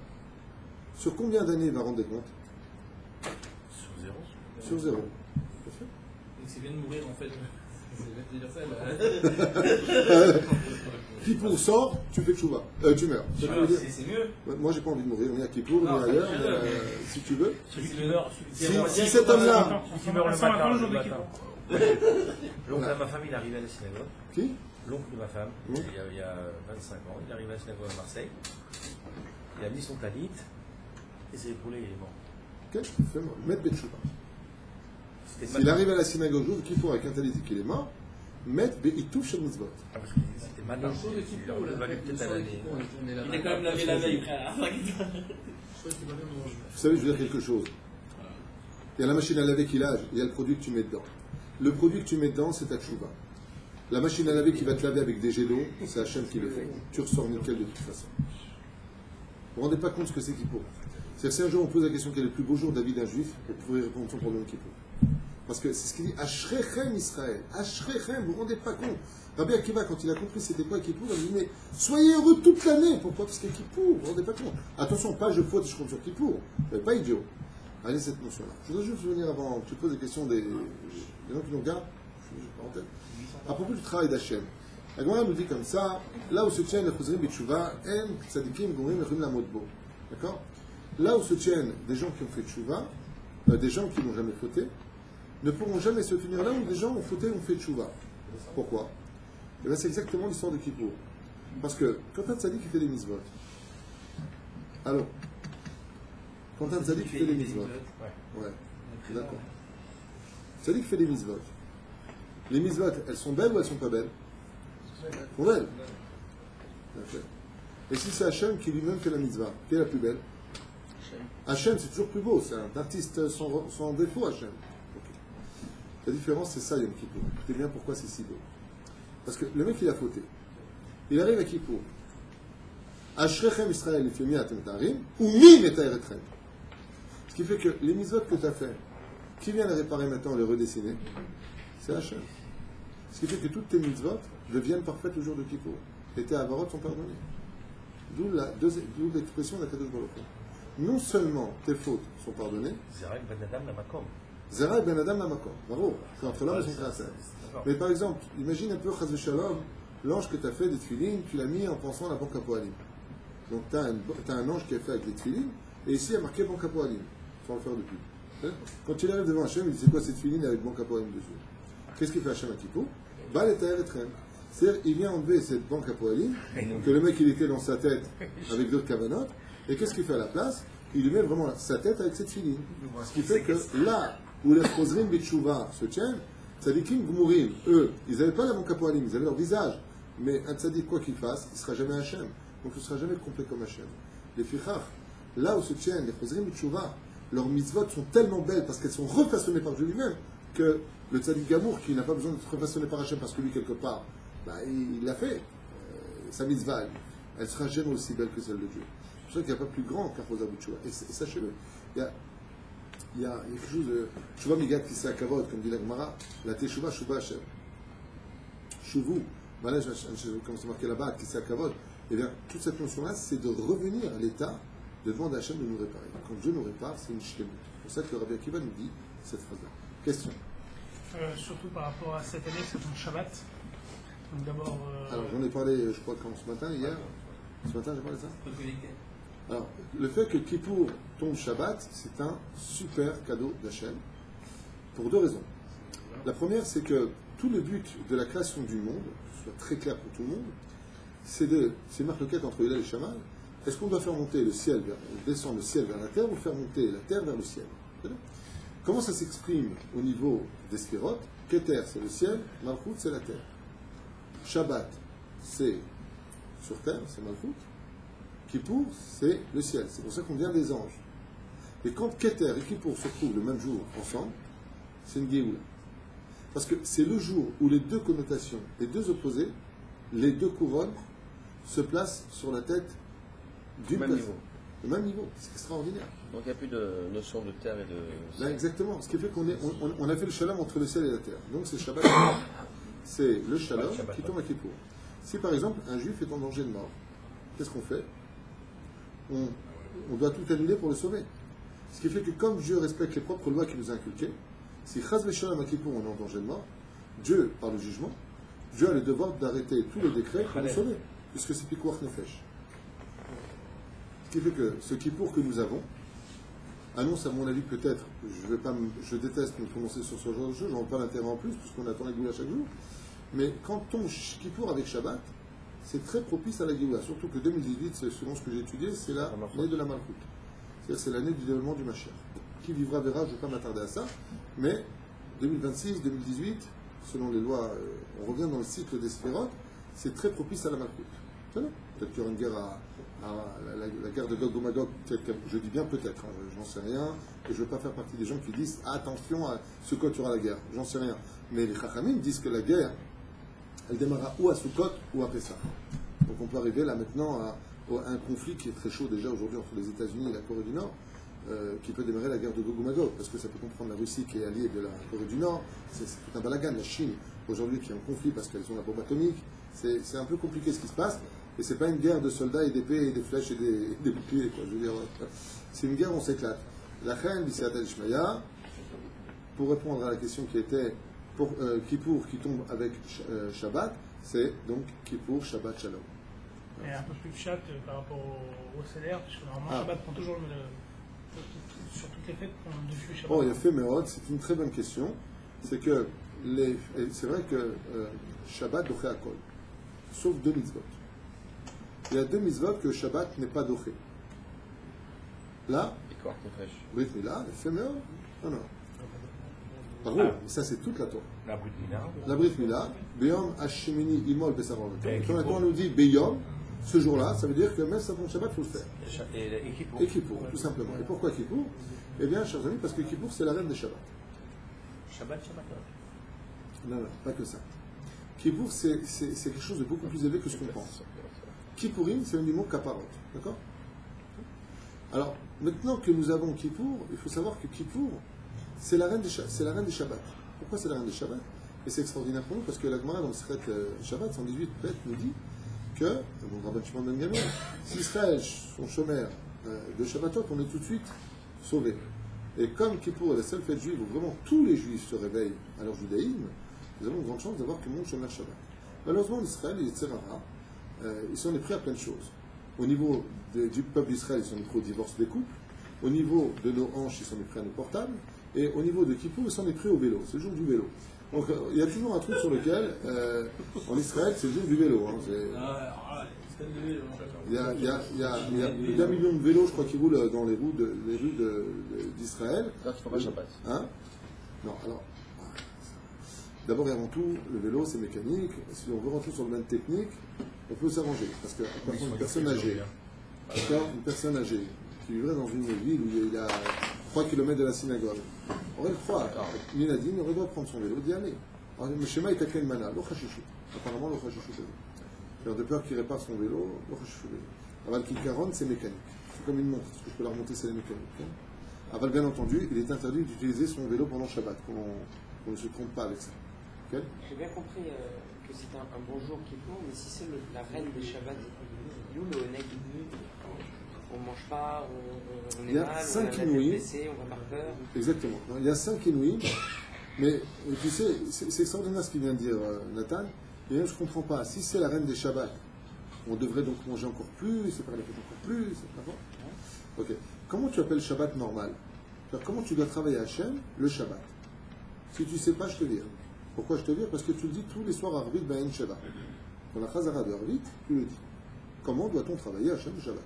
sur combien d'années il va rendre des comptes? Sur zéro. Sur zéro. Donc c'est bien de mourir en fait. Je vais te dire ça. Kippour sort, tu fais tchouva. Tu meurs. Ça veut dire- C'est mieux. Moi, j'ai pas envie de mourir, ni à Kippour, ni Non, ailleurs, c'est mais, mieux. si tu veux. Celui qui meurt, Si cet homme-là, celui qui meurt le matin, le matin. L'oncle Voilà. de ma femme, il arrive à la synagogue. qui L'oncle de ma femme, Oui. il y a 25 ans, il arrive à la synagogue à Marseille. Il a mis son talit et s'est épaulé, il est mort. Ok, fais-moi. Mettre Betchouba. C'était S'il matin. arrive à la synagogue jour, Kippour avec un talit et qu'il est mort, mettre Be'itou Shel Mitzvot. Ah, parce que c'était matin. Il aurait valu peut-être à l'année. Il est quand même lavé la veille, frère. Vous savez, je veux dire quelque chose. Il y a la machine à laver qui lave, il y a le produit que tu mets dedans. Le produit que tu mets dedans, c'est ta tchouva. La machine à laver qui va te laver avec des jets d'eau, c'est Hachem qui le fait. Tu ressors nickel de toute façon. Vous ne vous rendez pas compte ce que c'est Kippour. C'est-à-dire, si un jour on pose la question quel est le plus beau jour de la vie d'un juif, vous pourrez répondre son problème Kippour. Parce que c'est ce qu'il dit, Ashrechem Israël. Ashrechem, vous vous rendez pas compte. Rabbi Akiva, quand il a compris c'était quoi Kippour, il a dit, mais soyez heureux toute l'année. Pourquoi? Parce que Kippour, vous vous rendez pas compte. Attention, pas je faute, je compte sur Kippour. Vous n'êtes pas idiot. Allez, cette notion-là. Je voudrais juste venir avant, tu poses des questions des gens qui nous regardent, je pas en tête. À propos du travail d'Hachem. La Gemara nous dit comme ça, là où se tiennent les Chosrim B'Tchouva, En Tzadikim Gomrim Echim Lamodbo. D'accord? Là où se tiennent des gens qui ont fait Tchouva, des gens qui n'ont jamais fauté, ne pourront jamais se tenir là où des gens ont fauté ou ont fait Tchouva. Pourquoi? Et bien c'est exactement l'histoire de Kippour. Parce que quand un Tzadik fait des mitzvot, alors, quand un Tzadik fait des mitzvot, ouais, d'accord. Tzadik fait des mitzvot. Les mitzvot, elles sont belles ou elles sont pas belles? Elles sont belles. Okay. Et si c'est Hachem qui lui-même fait la mitzvah, qui est la plus belle? Hachem, c'est toujours plus beau, c'est un artiste sans défaut, Hachem. Okay. La différence, c'est ça, Yom Kippour. Écoutez bien pourquoi c'est si beau. Parce que le mec, il a fauté. Il arrive à Kippour. Ashrechem Israël, il fait mi atem tarim, ou mi metaeretrem. Ce qui fait que les mitzvot que tu as fait, qui vient les réparer maintenant, les redessiner? C'est Hachem. Ce qui fait que toutes tes mitzvot deviennent parfaites le jour de Kippour. Et tes avarot sont pardonnés. D'où l'expression d'Akadosh Baruch Hu. Non seulement tes fautes sont pardonnées, Zerek ben Adam la makom. Zerek ben Adam la makom. Bravo. C'est entre l'homme et son créateur. Mais par exemple, imagine un peu, Chaz v'Shalom, l'ange que tu as fait des tefilines, tu l'as mis en pensant à la banque à Poalim. Donc tu as un ange qui est fait avec les tefilines, et ici il y a marqué banque à Poalim, sans le faire depuis. Quand il arrive devant Hachem, il dit c'est quoi cette tefilines avec banque à Poalim dessus? Qu'est-ce qu'il fait Hachem à Kippour? Bal et Taeretrem. C'est-à-dire, il vient enlever cette banque à Poalim, que le mec il était dans sa tête avec d'autres cavanotes, et qu'est-ce qu'il fait à la place? Il lui met vraiment sa tête avec cette filine. Ce qui fait que là où les Chosrim B'Tchouva se tiennent, Tzadikim Gmurim, eux, ils n'avaient pas la banque à Poalim, ils avaient leur visage. Mais un tzadik, quoi qu'il fasse, il ne sera jamais Hachem. Donc il ne sera jamais complet comme Hachem. Les Fichach, là où se tiennent les Chosrim B'Tchouva, leurs mitzvot sont tellement belles parce qu'elles sont refaçonnées par Dieu lui-même que le tzadik Gamour, qui n'a pas besoin d'être refaçonné par Hachem parce que lui, quelque part, il l'a fait. Sa mitzvah, elle sera jamais aussi belle que celle de Dieu. C'est pour ça qu'il n'y a pas plus grand qu'Arposa B'Tchouva. Et sachez-le, il y a quelque chose de Tchouva Migat qui s'est Kavod, comme dit la Gemara, la Teshuva Shuva Hachem. Chouvou, comme c'est marqué là-bas, qui s'est Kavod. Eh bien, toute cette notion-là, c'est de revenir à l'état de demander à Hachem de nous réparer. Quand Dieu nous répare, c'est une shlemut. C'est pour ça que le Rabbi Akiva nous dit cette phrase-là. Question. Surtout par rapport à cette année, c'est ton Shabbat. Donc d'abord. Alors, j'en ai parlé, je crois, quand ce matin, hier. Ce matin, j'ai parlé de ça. Alors, le fait que Kippour tombe Shabbat, c'est un super cadeau d'Hachem, pour deux raisons. La première, c'est que tout le but de la création du monde, que ce soit très clair pour tout le monde, c'est marque le quête entre Hillel et Shammai. Est-ce qu'on doit faire monter le ciel, descendre le ciel vers la terre, ou faire monter la terre vers le ciel? Comment ça s'exprime au niveau des sphérotes? Keter, c'est le ciel, Malchut, c'est la terre. Shabbat, c'est sur terre, c'est Malchut. Kippour, c'est le ciel. C'est pour ça qu'on vient des anges. Et quand Keter et Kippour se trouvent le même jour ensemble, c'est une Géoula. Parce que c'est le jour où les deux connotations, les deux opposés, les deux couronnes se placent sur la tête du même niveau. Le même niveau. C'est extraordinaire. Donc il n'y a plus de notion de terre et de... Là, exactement. Ce qui fait qu'on a fait le shalom entre le ciel et la terre. Donc c'est Shabbat. C'est le shalom qui tombe à Kippour. Si par exemple un juif est en danger de mort, qu'est-ce qu'on fait? On doit tout annuler pour le sauver. Ce qui fait que comme Dieu respecte les propres lois qu'il nous a inculquées, si Chaz v'Shalom à Kippour on est en danger de mort, Dieu, par le jugement, Dieu a le devoir d'arrêter tous les décrets pour nous sauver, puisque c'est Pikuach Nefesh. Ce qui fait que ce Kippour que nous avons annonce, à mon avis, peut-être, je déteste me prononcer sur ce genre de choses, j'en vois pas l'intérêt en plus, puisqu'on attend la Géoula chaque jour, mais quand on Kippour avec Shabbat, c'est très propice à la Géoula, surtout que 2018, selon ce que j'ai étudié, c'est l'année de la Malchut. C'est-à-dire c'est l'année du développement du Mashiach. Qui vivra verra, je ne vais pas m'attarder à ça, mais 2026, 2018, selon les lois, on revient dans le cycle des sphérotes, c'est très propice à la Malchut. Peut-être qu'il y aura une guerre la guerre de Gog ou Magog, je dis bien peut-être, j'en sais rien, et je ne veux pas faire partie des gens qui disent attention à ce côté il y aura la guerre, j'en sais rien. Mais les Chachamim disent que la guerre, elle démarra ou à Sukkot ou à Pessah. Donc on peut arriver là maintenant à un conflit qui est très chaud déjà aujourd'hui entre les États-Unis et la Corée du Nord. qui peut démarrer la guerre de Gog ou Magog, parce que ça peut comprendre la Russie qui est alliée de la Corée du Nord, c'est tout un balagan, la Chine aujourd'hui qui est en conflit parce qu'elles ont la bombe atomique, c'est un peu compliqué ce qui se passe, et c'est pas une guerre de soldats et d'épées et des flèches et des boucliers, quoi. Je veux dire, c'est une guerre où on s'éclate. La reine Bisiat al-Shmaya, pour répondre à la question qui était pour Kippour qui tombe avec Shabbat, c'est donc Kippour, Shabbat, Shalom. Et un peu plus de chat par rapport au salaire, parce que normalement Shabbat prend toujours sur toutes les fêtes, prend dessus Shabbat. Oh, il y a fait Mérod, c'est une très bonne question. C'est que c'est vrai que Shabbat doché à kol, sauf 2 mitzvot. Il y a 2 mitzvot que Shabbat n'est pas doché. Là, Brit Mila, il fait Mérod. Non. Par contre, ça c'est toute la Torah. La Brit Mila. La Brit Mila, Beyom Hashemini Imol Besarov. Quand on nous dit Beyom, ce jour-là, ça veut dire que même ça pour le Shabbat, il faut le faire. Et Kippour, tout simplement. Et pourquoi Kippour? Eh bien, chers amis, parce que Kippour, c'est la reine des Shabbats. Shabbat. Non, pas que ça. Kippour, c'est quelque chose de beaucoup plus élevé que ce qu'on pense. Kippourim, c'est du mot Kaparot. D'accord? Alors, maintenant que nous avons Kippour, il faut savoir que Kippour, c'est la reine des Shabbats. Pourquoi c'est la reine des Shabbats? Et c'est extraordinaire pour nous, parce que la Gemara dans le Secret Shabbat 118 bête nous dit que, mon Rabban Shimon ben Gamliel, si Israël sont chômeurs de Shabbatot, on est tout de suite sauvés. Et comme Kippour est la seule fête juive où vraiment tous les juifs se réveillent à leur judaïsme, nous avons une grande chance d'avoir tout le monde chômeur Shabbat. Malheureusement, en Israël, les Tzerara, ils sont pris à plein de choses. Au niveau du peuple d'Israël, ils sont pris au divorce des couples. Au niveau de nos hanches, ils sont pris à nos portables. Et au niveau de Kippour, ils sont pris au vélo. C'est le jour du vélo. Donc il y a toujours un truc sur lequel, en Israël, c'est le jour du vélo. Hein. Il y a plus d'1 million de vélos, je crois, qui roulent dans les rues d'Israël. Là, tu ne fais pas Shabbat. Hein? Non, alors. D'abord et avant tout, le vélo, c'est mécanique. Si on veut rentrer sur le domaine technique, on peut s'arranger. Parce que une personne âgée, qui vivrait dans une ville où il y a 3 km de la synagogue, aurait le froid. Minadine, il aurait le droit de prendre son vélo d'y aller. Alors, le schéma est à quel mana? L'ochachishou. Apparemment, l'ochachishou. Il a de peur qu'il répare son vélo, l'ochachishou. Aval Kikaron, c'est mécanique. C'est comme une montre. Ce que je peux la remonter, c'est la mécanique. Aval, bien entendu, il est interdit d'utiliser son vélo pendant Shabbat. Qu'on ne se trompe pas avec ça. Okay? J'ai bien compris que c'était un bon jour qui pour, mais si c'est la reine des Shabbats, nous, le Oneg, on ne mange pas, on est mal, on a la tête blessée, on va par peur. Exactement. Il y a 5 Inouïs, mais tu sais, c'est extraordinaire ce qu'il vient de dire Nathan. Et même je ne comprends pas. Si c'est la reine des Shabbats, on devrait donc manger encore plus, séparer les fêtes encore plus, c'est pas bon. Ok. Comment tu appelles Shabbat normal? Comment tu dois travailler à Hachem le Shabbat? Si tu ne sais pas, je te dis. Pourquoi je te dis? Parce que tu le dis tous les soirs à Arvit Ben Sheva. Dans la Chazara de Arvit, tu le dis. Comment doit-on travailler à Hachem le Shabbat?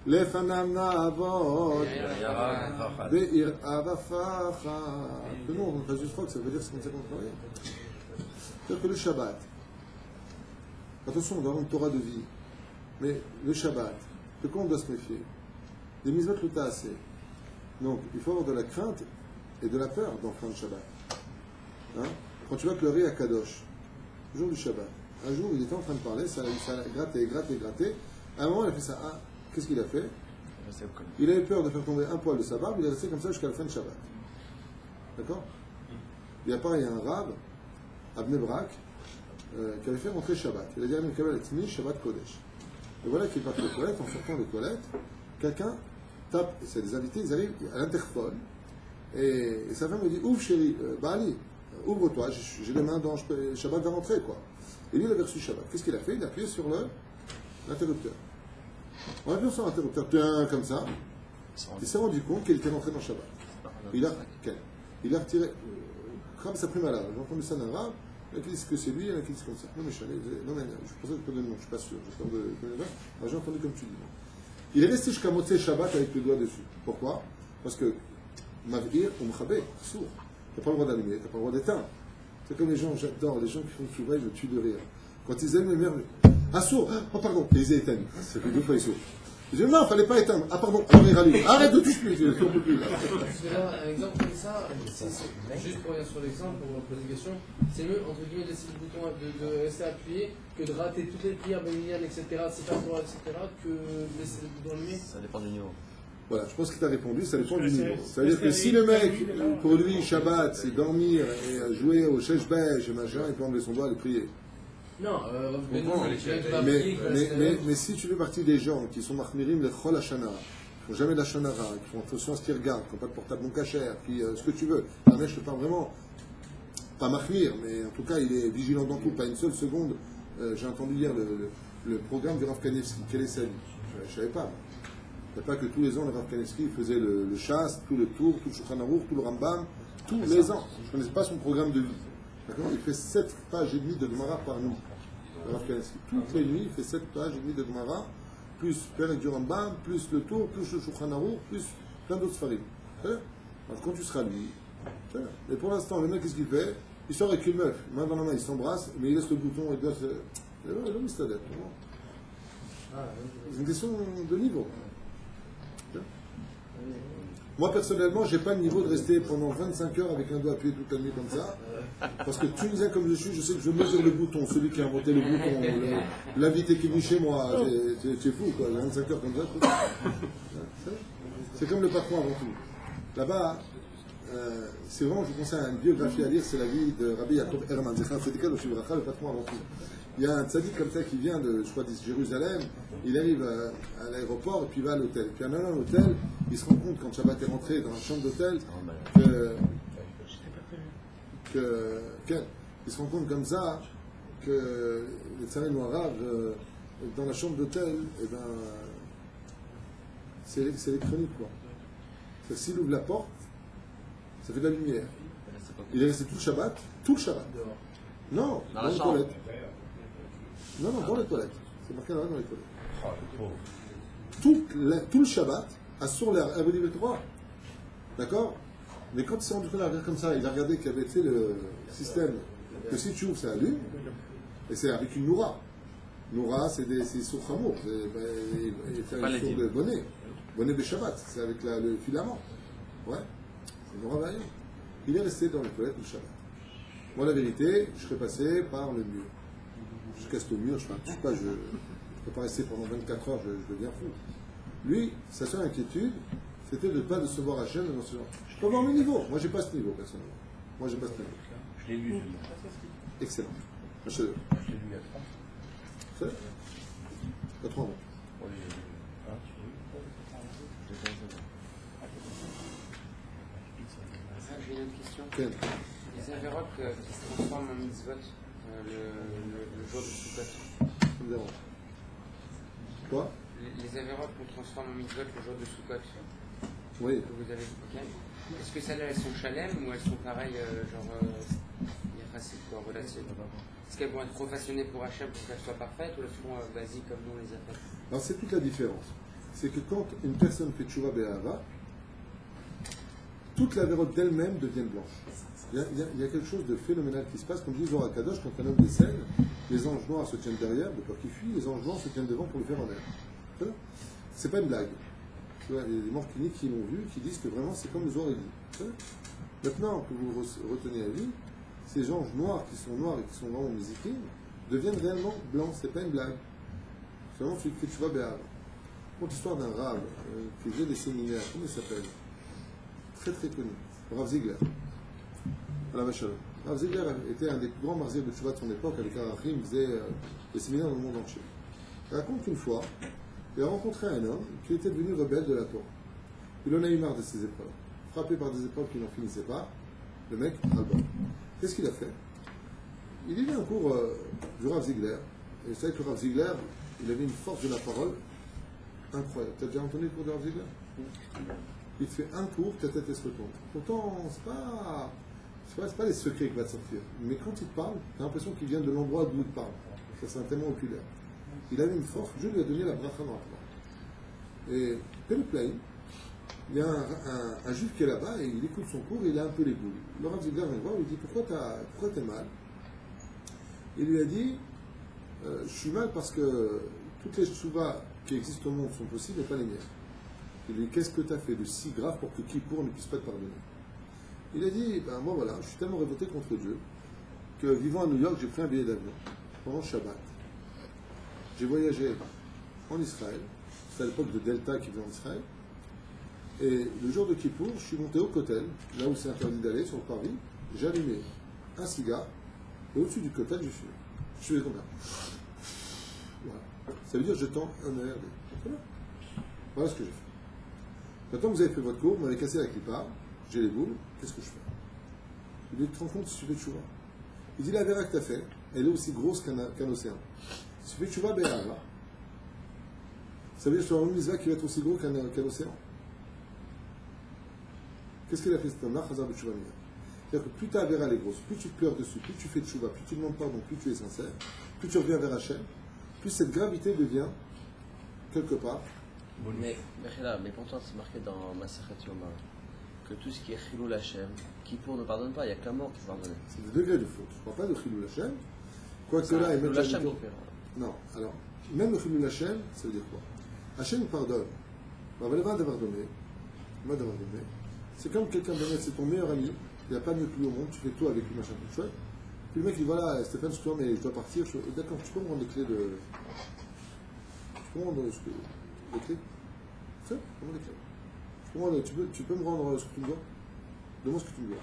Lefanamna avot be'ir avafacha. Que non, on juste croire que ça veut dire que c'est comme ça qu'on travaille. C'est-à-dire que le Shabbat, attention, on doit avoir une Torah de vie, mais le Shabbat, de quoi on doit se méfier? Des mitzvot le ta'aseh. Donc, il faut avoir de la crainte et de la peur dans le fin de Shabbat. Hein? Quand tu vas pleurer à Kadosh, le jour du Shabbat, un jour il était en train de parler, ça a gratté. À un moment il a fait ça. Ah, qu'est-ce qu'il a fait? Il avait peur de faire tomber un poil de sa barbe, il est resté comme ça jusqu'à la fin de Shabbat. D'accord? Il y a pareil un rab, à Bnei Brak, qui avait fait rentrer Shabbat. Il a dit à Mekabel Etzmi, Shabbat Kodesh. Et voilà qu'il part aux toilettes, en sortant des toilettes, quelqu'un tape, c'est des invités, ils arrivent à l'interphone, et sa femme me dit, ouvre chérie, Bali, ouvre-toi, j'ai les mains dans Shabbat va rentrer, quoi. Et lui, il avait reçu Shabbat. Qu'est-ce qu'il a fait? Il a appuyé sur l'interrupteur. En appuyant sur l'interrupteur, comme ça, il s'est rendu compte qu'il était rentré dans Shabbat. Il a retiré, comme ça pris malade. J'ai entendu ça d'un rab, il y en a qui disent que c'est lui, il y en a qui disent comme ça. Non, mais je pense que je peux donner le nom, je ne suis pas sûr. J'ai entendu comme tu dis. Il est resté jusqu'à Motzei Shabbat avec le doigt dessus. Pourquoi? Parce que Mavir ou Mchabé, sourd. Tu n'as pas le droit d'allumer, tu n'as pas le droit d'éteindre. C'est comme les gens, j'adore, les gens qui font Tshuva, ils me tuent de rire. Quand ils aiment les mères, ah sourd, oh pardon, et ils éteignent. C'est fait 2 fois ils sourds. Je dis non, il ne fallait pas éteindre. Ah pardon, alors ils rallument. Arrête de toucher, je ne peux plus. Un exemple comme ça, juste pour revenir sur l'exemple, pour vous poser une question, c'est mieux entre guillemets de laisser le bouton de rester appuyé que de rater toutes les prières bénignanes, etc., etc., que de laisser le bouton allumé. Ça dépend du niveau. Voilà, je pense qu'il t'a répondu, ça dépend du C'est- niveau. c'est- C'est-à-dire que c'est- si le c'est- mec, pour lui, Shabbat, c'est dormir et jouer au chèche-bêche et machin, il peut enlever son doigt et prier. Non, Mais non, quelqu'un qui va Mais, prier, qui va se- mais si tu fais partie des gens qui sont mahmirim le chol hashana, qui font jamais d'Hashanara, qui font attention à ce qu'ils regardent, qui n'ont pas de portable non cachère, qui ce que tu veux. Un mec, je te parle vraiment, pas mahmir, mais en tout cas, il est vigilant dans tout, pas une seule seconde. J'ai entendu hier le programme du Rav Kanevski. Quel est sa vie? Je ne savais pas. Il n'y a pas que tous les ans, le Rav Kanevski faisait le chasse, tout le tour, tout le Shulchan Aruch, tout le Rambam, tous les ans. Je ne connaissais pas son programme de vie. D'accord? Il fait 7 pages et demie de Gemara par nuit. Le Rav Kanevski. Toutes les nuits, il fait 7 pages et demie de Gemara, plus Perek du Rambam, plus le tour, plus le Shulchan Aruch, plus plein d'autres farim. Alors quand tu seras lui, et pour l'instant, le mec, qu'est-ce qu'il fait? Il sort avec une meuf, main dans la main, il s'embrasse, mais il laisse le bouton et doit se. L'homme, c'est une question de niveau. Moi, personnellement, j'ai pas le niveau de rester pendant 25 heures avec un doigt appuyé toute la nuit comme ça. Parce que Tunisien comme je suis, je sais que je mesure le bouton, celui qui a inventé le bouton, l'invité qui vit chez moi, c'est fou, quoi. 25 heures comme ça. C'est comme le patron avant tout. Là-bas, c'est vraiment, je vous conseille une biographie à lire, c'est la vie de Rabbi Yaakov Herman, le patron avant tout. Il y a un tzaddik comme ça qui vient de, je crois, de Jérusalem, il arrive à l'aéroport et puis il va à l'hôtel. Puis en allant à l'hôtel, il se rend compte, quand Shabbat est rentré dans la chambre d'hôtel, il se rend compte comme ça que les tzaddik arabe dans la chambre d'hôtel, eh ben, c'est électronique, quoi. S'il ouvre la porte, ça fait de la lumière. Il est resté tout le Shabbat. Non, dans les toilettes. Non, dans les toilettes. C'est marqué là dans les toilettes. Tout le Shabbat a sur l'air Abedi droit. D'accord? Mais quand il s'est rendu compte de regarder comme ça, il a regardé qu'il y avait fait le système que si tu ouvres, ça allume. Et c'est avec une noura. Noura, c'est sourds hamour. Il fait un sourd de bonnet. Bonnet de Shabbat. C'est avec le filament. Ouais. C'est noura vaillant. Il est resté dans les toilettes tout le Shabbat. Moi, la vérité, je serais passé par le mur. Je casse le mur, je ne peux pas rester pendant 24 heures, je deviens fou. Lui, sa seule inquiétude, c'était de ne pas décevoir Hachem dans ce genre. Je peux avoir mes niveaux. Moi, je n'ai pas ce niveau, personnellement. Moi, je n'ai pas ce niveau. Je l'ai lu, celui-là. Excellent. Je l'ai lu à 3. C'est 3 ans. Oui, hein, tu l'as lu? J'ai une autre question. Quel? Les avérotes qui se transforment en mitzvot le jour de Sukkot. Ça me dérange. Quoi? Les avérotes qu'on transforme en mitzvot le jour de Sukkot. Oui. Que vous avez évoqué. Est-ce que celles-là, elles sont chalem ou elles sont pareilles, yachassites, quoi, relatives? Est-ce qu'elles vont être profationnées pour Hachem pour qu'elles soient parfaites ou elles seront basiques comme nous on les a faites? Alors, c'est toute la différence. C'est que quand une personne fait tchouva be'ahava, toute la vérote d'elle-même devient blanche. Il y a quelque chose de phénoménal qui se passe. Comme dit Zohar Kadosh, quand un homme décède, les anges noirs se tiennent derrière, de peur qu'il fuit, les anges blancs se tiennent devant pour le faire honneur. C'est pas une blague. Il y a des morts cliniques qui l'ont vu, qui disent que vraiment c'est comme le Zohar dit. Maintenant que vous retenez à lui, ces anges noirs qui sont noirs et qui sont vraiment musiqués deviennent réellement blancs. C'est pas une blague. C'est vraiment celui que tu vois béhar. Pour l'histoire d'un rave qui faisait des séminaires, comment il s'appelle? Très très connu, Rav Ziegler. Rav Ziegler était un des plus grands marzirs de Tchouva de son époque, avec Arachim, il faisait des séminaires dans le monde entier. Il raconte qu'une fois, il a rencontré un homme qui était devenu rebelle de la Torah. Il en a eu marre de ses épreuves. Frappé par des épreuves qui n'en finissaient pas, le mec, ras-le-bol. Qu'est-ce qu'il a fait? Il a eu un cours du Rav Ziegler. Et vous savez que Rav Ziegler, il avait une force de la parole incroyable. Tu as déjà entendu le cours de Rav Ziegler? Il te fait un cours, ta tête se retourne. Pourtant, c'est pas les secrets qui vont te sortir. Mais quand il te parle, tu as l'impression qu'il vient de l'endroit d'où il te parle. Ça, c'est un témoin oculaire. Il avait une force, Dieu lui a donné la bracha dans la Torah. Et Péléplaï, il y a un juif qui est là-bas et il écoute son cours et il a un peu les boules. Le Rav Ziegler vient le voir, il lui dit pourquoi t'es mal? Il lui a dit je suis mal parce que toutes les tchouvas qui existent au monde sont possibles et pas les miennes. Il lui dit qu'est-ce que tu as fait de si grave pour que Kippour ne puisse pas te pardonner? Il a dit moi voilà, je suis tellement révolté contre Dieu que vivant à New York, j'ai pris un billet d'avion pendant Shabbat. J'ai voyagé en Israël, c'est à l'époque de Delta qui vient en Israël, Et le jour de Kippour, je suis monté au Kotel, là où c'est interdit d'aller, sur le parvis. J'ai allumé un cigare, et au-dessus du Kotel, je fumais. Je fumais comme ça. Voilà. Ça veut dire je tends un air. Voilà ce que j'ai fait. Maintenant que vous avez fait votre cours, vous m'avez cassé la clipa, j'ai les boules, qu'est-ce que je fais? Il dit, tu te rends compte si tu fais tchouva? Il dit, la vera que tu as fait, elle est aussi grosse qu'un océan. Si tu fais tchouva, ben là. Ça veut dire que tu auras une mitzvah qui va être aussi gros qu'un océan. Qu'est-ce qu'il a fait cet homme-là? C'est-à-dire que plus ta vera elle est grosse, plus tu pleures dessus, plus tu fais tchouva, plus tu demandes pardon, plus tu es sincère, plus tu reviens vers Hachem, plus cette gravité devient, quelque part, mais pour toi, c'est marqué dans Masechet Yoma que tout ce qui est Chilul Hashem, Kippour ne pardonne pas, il n'y a que la mort qui peut pardonner. C'est le degré de faute. Je ne parle pas de Chilul Hashem. Quoique là, Chilul Hashem, non, alors, même le Chilul Hashem, ça veut dire quoi? Hachem pardonne. C'est comme quelqu'un d'honnête, c'est ton meilleur ami, il n'y a pas mieux que lui au monde, tu fais tout avec lui, machin, tout chouette. Puis le mec, il dit voilà, Stéphane, excuse-moi, mais je dois partir. D'accord, tu peux me rendre les clés de. Tu peux me rendre les clés? C'est ça, tu peux me rendre ce que tu me dois? Demande ce que tu me dois.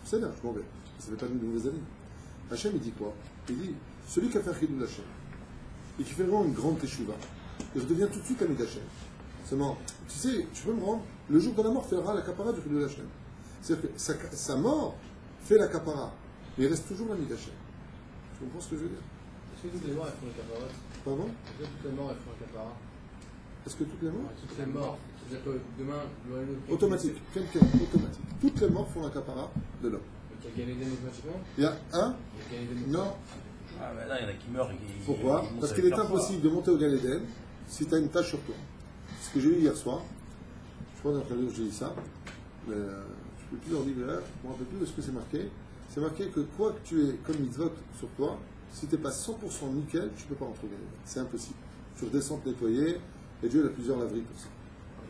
C'est bien, je m'en vais. Ça ne fait pas de mauvais amis. Hachem, il dit quoi? Il dit celui qui a fait un chilul Hachem et qui fait vraiment une grande teshuva, je deviens tout de suite ami d'Hachem. Seulement, tu sais, tu peux me rendre, le jour de la mort fera la capara du chilul Hachem. C'est-à-dire que sa mort fait la capara, mais il reste toujours l'ami d'Hachem. Tu comprends ce que je veux dire? Est-ce que toutes les morts elles font le capara? Pardon? Est-ce que toutes les morts elles font le capara? Est-ce que toutes les morts? Toutes les morts. C'est-à-dire que demain, automatique. Quelqu'un, automatique. Toutes les morts font la capara de l'homme. Il y a Galéden automatiquement? Il y a un? Non. Ah, mais là, il y en a qui meurent. Pourquoi? Parce qu'il est impossible de monter au Gan Eden si tu as une tâche sur toi. Ce que j'ai eu hier soir, je crois d'après que j'ai dit ça, mais je ne peux plus en dire, je ne me rappelle plus de ce que c'est marqué. C'est marqué que quoi que tu aies comme mitzvot sur toi, si tu n'es pas 100% nickel, tu ne peux pas rentrer au Gan Eden. C'est impossible. Tu redescends te nettoyer, et Dieu a plusieurs laveries pour ça.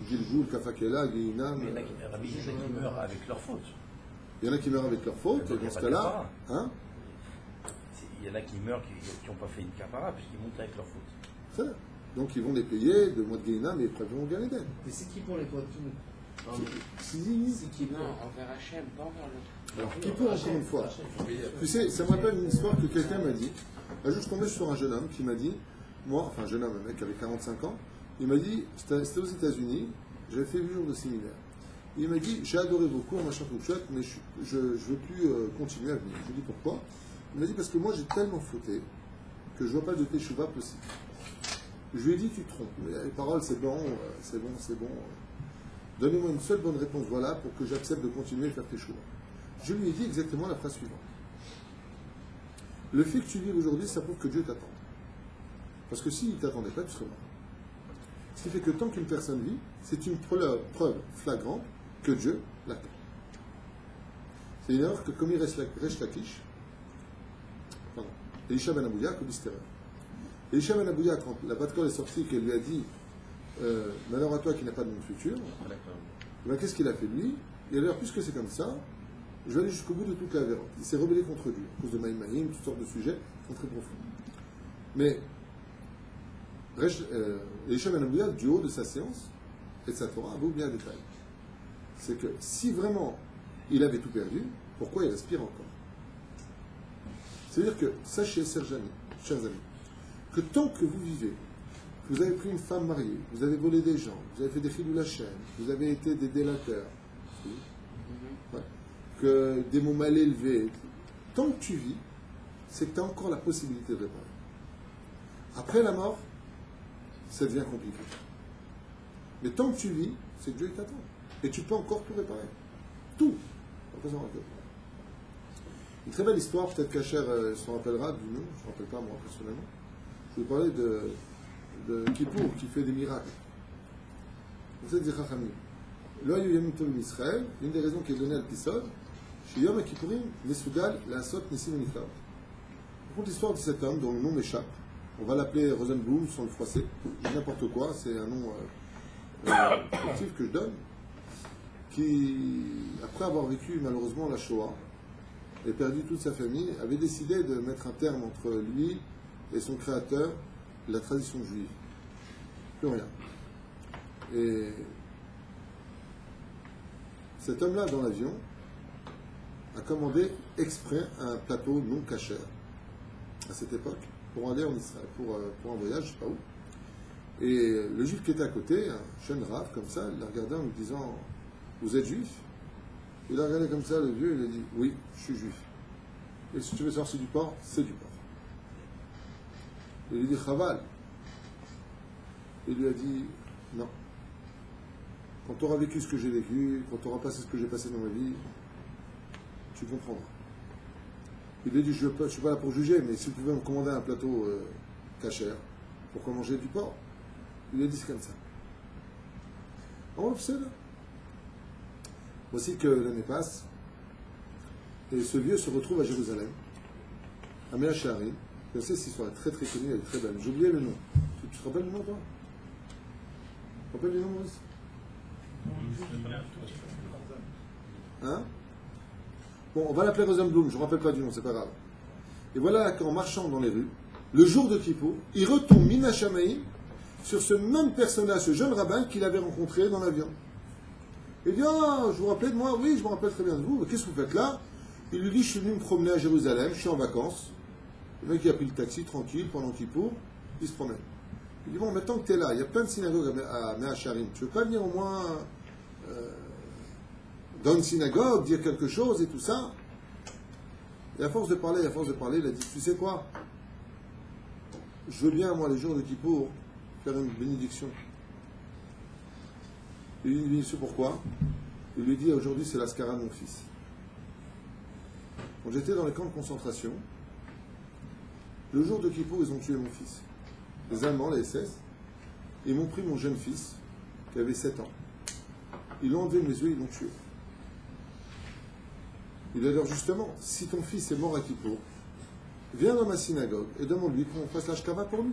Gilgul, Kafakela, Guinam. Mais il y en a qui meurent avec leur faute. Il y en a qui meurent avec leur faute, et dans ce cas-là, hein? Il y en a qui meurent, qui n'ont pas fait une capara, puisqu'ils montent avec leur faute. C'est ça. Donc ils vont les payer de mois de Guinam et après ils vont gagner d'elle. Mais c'est qui pour les poids tout? C'est qui non, envers Hachem, pas envers l'autre. Alors, qui peut encore une fois? Tu sais, ça me rappelle une histoire que quelqu'un m'a dit. Un jour, je tombais sur un jeune homme qui m'a dit, moi, enfin un jeune homme, un mec avec 45 ans, il m'a dit, c'était aux États-Unis, j'avais fait 8 jours de séminaire. Il m'a dit, j'ai adoré vos cours, machin tout chouette, mais je ne veux plus continuer à venir. Je lui ai dit pourquoi? Il m'a dit parce que moi j'ai tellement fauté que je ne vois pas de teshuva possible. Je lui ai dit, tu te trompes. Les paroles, c'est bon, c'est bon, c'est bon. Donnez-moi une seule bonne réponse, voilà, pour que j'accepte de continuer à faire teshuva. Je lui ai dit exactement la phrase suivante. Le fait que tu vives aujourd'hui, ça prouve que Dieu t'attend. Parce que s'il ne t'attendait pas, tu serais mort. Ce qui fait que tant qu'une personne vit, c'est une preuve flagrante que Dieu l'attend. C'est une erreur que commis Resh Lakish, Elisha ben Abouya, commis cette erreur. Elisha ben Abouya, quand la Bat-Kol est sortie, qu'elle lui a dit malheur à toi qui n'a pas de monde futur, ben, qu'est-ce qu'il a fait lui? Il a dit puisque c'est comme ça, je vais aller jusqu'au bout de toute la vérité. Il s'est rebellé contre Dieu, à cause de Maïmaïm, toutes sortes de sujets qui sont très profonds. Mais Elisha ben Abouya, du haut de sa séance et de sa Torah, avait oublié un détail. C'est que si vraiment il avait tout perdu, pourquoi il aspire encore? C'est-à-dire que, sachez, chers amis, que tant que vous vivez, que vous avez pris une femme mariée, vous avez volé des gens, vous avez fait des chilul Hashem, vous avez été des délateurs, que des mots mal élevés, tant que tu vis, c'est que tu as encore la possibilité de réparer. Après la mort, ça devient compliqué. Mais tant que tu vis, c'est que Dieu t'attend. Et tu peux encore tout réparer. Tout. Une très belle histoire, peut-être qu'Acher s'en rappellera du nom, je ne me rappelle pas moi personnellement. Je vais parler de Kippour qui fait des miracles. Vous êtes des Chachamim. Là, il y a eu Yom Israël, une des raisons qui est donnée à l'épisode, chez Yom Kippourim, Nesugal, la Sot, Nissim Niflaot. On raconte l'histoire de cet homme dont le nom m'échappe. On va l'appeler Rosenblum sans le froisser. N'importe quoi, c'est un nom fictif que je donne. Qui, après avoir vécu malheureusement la Shoah et perdu toute sa famille, avait décidé de mettre un terme entre lui et son créateur, la tradition juive. Plus rien. Et Cet homme-là, dans l'avion, a commandé exprès un plateau non cachère à cette époque pour aller en Israël, pour un voyage, je ne sais pas où. Et le juif qui était à côté, un jeune rave comme ça, il l'a regardé en lui disant « Vous êtes juif ?» Il a regardé comme ça, le vieux, il a dit « Oui, je suis juif. Et si tu veux savoir si c'est du porc, c'est du porc. » Il lui dit « Chaval. » Il lui a dit « Non. Quand tu auras vécu ce que j'ai vécu, quand tu auras passé ce que j'ai passé dans ma vie, tu comprendras. » Il lui a dit « Je ne suis pas là pour juger, mais si vous pouvez me commander un plateau cachère, pourquoi manger du porc ?» Il lui a dit « C'est comme ça. » On observe. Voici que l'année passe, et ce vieux se retrouve à Jérusalem, à Mea Shearim. Je sais cette histoire est très très connue, elle est très belle. J'ai oublié le nom. Tu te rappelles le nom, toi? Tu te rappelles le nom, Maurice? Hein? Bon, on va l'appeler Rosenblum, je ne me rappelle pas du nom, c'est pas grave. Et voilà qu'en marchant dans les rues, le jour de Kippour, il retombe Mina Shamaïm sur ce même personnage, ce jeune rabbin qu'il avait rencontré dans l'avion. Il dit « Ah, je vous rappelez de moi? Oui, je me rappelle très bien de vous. Qu'est-ce que vous faites là ?» Il lui dit « Je suis venu me promener à Jérusalem, je suis en vacances. » Le mec, il a pris le taxi tranquille pendant Kippour, il se promène. Il dit « Bon, maintenant que tu es là, il y a plein de synagogues à Mea Shearim. Tu veux pas venir au moins dans une synagogue, dire quelque chose et tout ça ?» Et à force de parler, il a dit « Tu sais quoi? Je veux bien, moi, les jours de Kippour, faire une bénédiction. » Il lui dit « Une bénédiction pourquoi ?» Il lui dit « Aujourd'hui, c'est l'ascara de mon fils. » Quand j'étais dans les camps de concentration, le jour de Kippour, ils ont tué mon fils. Les Allemands, les SS, ils m'ont pris mon jeune fils, qui avait 7 ans. Ils l'ont enlevé de mes yeux, ils l'ont tué. Il a dit justement, si ton fils est mort à Kippour, viens dans ma synagogue et demande-lui qu'on fasse la shkava pour lui.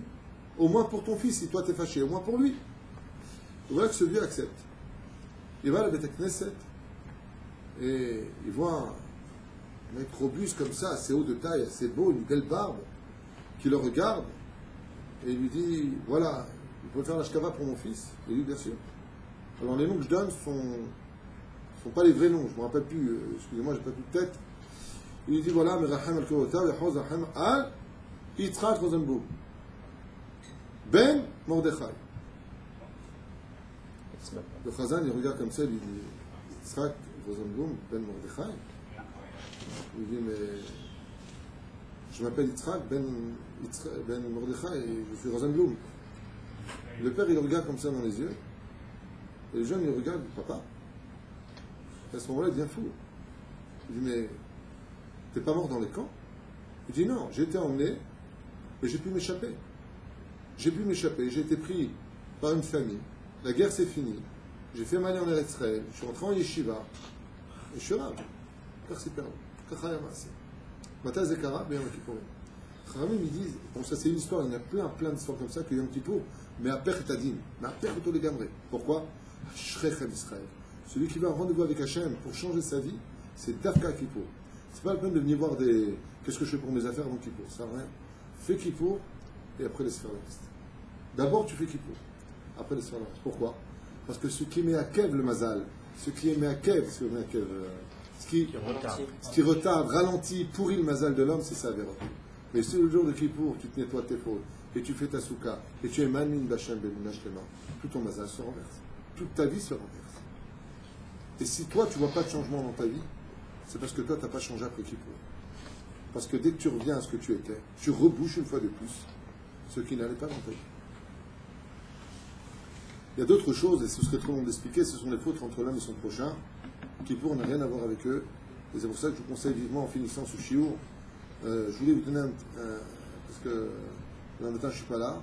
Au moins pour ton fils, si toi t'es fâché, au moins pour lui. Et voilà que ce vieux accepte. Il va à la Beth Knesset et il voit un mec robuste comme ça, assez haut de taille, assez beau, une belle barbe, qui le regarde et il lui dit voilà, vous pouvez faire la shkava pour mon fils? Il dit bien sûr. Alors les noms que je donne sont pas les vrais noms, je ne me rappelle plus, excusez-moi, j'ai pas plus de tête. Il lui dit voilà, Merachem al-Kavota, Vechaz Rachem al Yitzhak Rosenblum, Ben Mordechai. Le Chazan, il regarde comme ça, il lui dit Yitzhak Rosenblum, Ben Mordechai. Il dit mais je m'appelle Yitzhak, Ben Mordechai, et je suis Rosenblum. Le père, il le regarde comme ça dans les yeux, et le jeune, il regarde papa. Et à ce moment-là, il devient fou. Il dit mais t'es pas mort dans les camps? Il dit non, j'ai été emmené et j'ai pu m'échapper. J'ai été pris par une famille. La guerre s'est finie. J'ai fait mal en Eretz Israël. Je suis rentré en yeshiva. Et je suis rave. Merci Père. Mata Zekara, Beyam Kippourim. Kharamim, ils disent, bon, ça c'est une histoire, il y en a plein d'histoires comme ça que Yom Kippour, mais à Pech et Adin, mais à Pech et Gamre. Pourquoi? Shrechem Israël. Celui qui va en rendez-vous avec Hachem pour changer sa vie, c'est Dafka Kippour. C'est pas la peine de venir voir des. Qu'est-ce que je fais pour mes affaires avant Kippour? Ça sert à rien. Fais Kippour et après laisse faire le reste. D'abord, tu fais Kippour. Après laisse faire le reste. Pourquoi? Parce que ce qui met à Kev le Mazal, ce qui met à Kev, ce qui retarde, ralentit, pourrit le Mazal de l'homme, c'est ça, Véro. Mais si le jour de Kippour, tu te nettoies tes fautes, et tu fais ta souka, et tu es Manin Bachem Belunash Lema, tout ton Mazal se renverse. Toute ta vie se renverse. Et si toi, tu ne vois pas de changement dans ta vie, c'est parce que toi, tu n'as pas changé après Kippour. Parce que dès que tu reviens à ce que tu étais, tu rebouches une fois de plus ce qui n'allait pas dans ta vie. Il y a d'autres choses, et ce serait trop long d'expliquer, ce sont les fautes entre l'homme et son prochain. Kippour n'a rien à voir avec eux. Et c'est pour ça que je vous conseille vivement, en finissant ce shiur, je voulais vous donner parce que le matin, je ne suis pas là.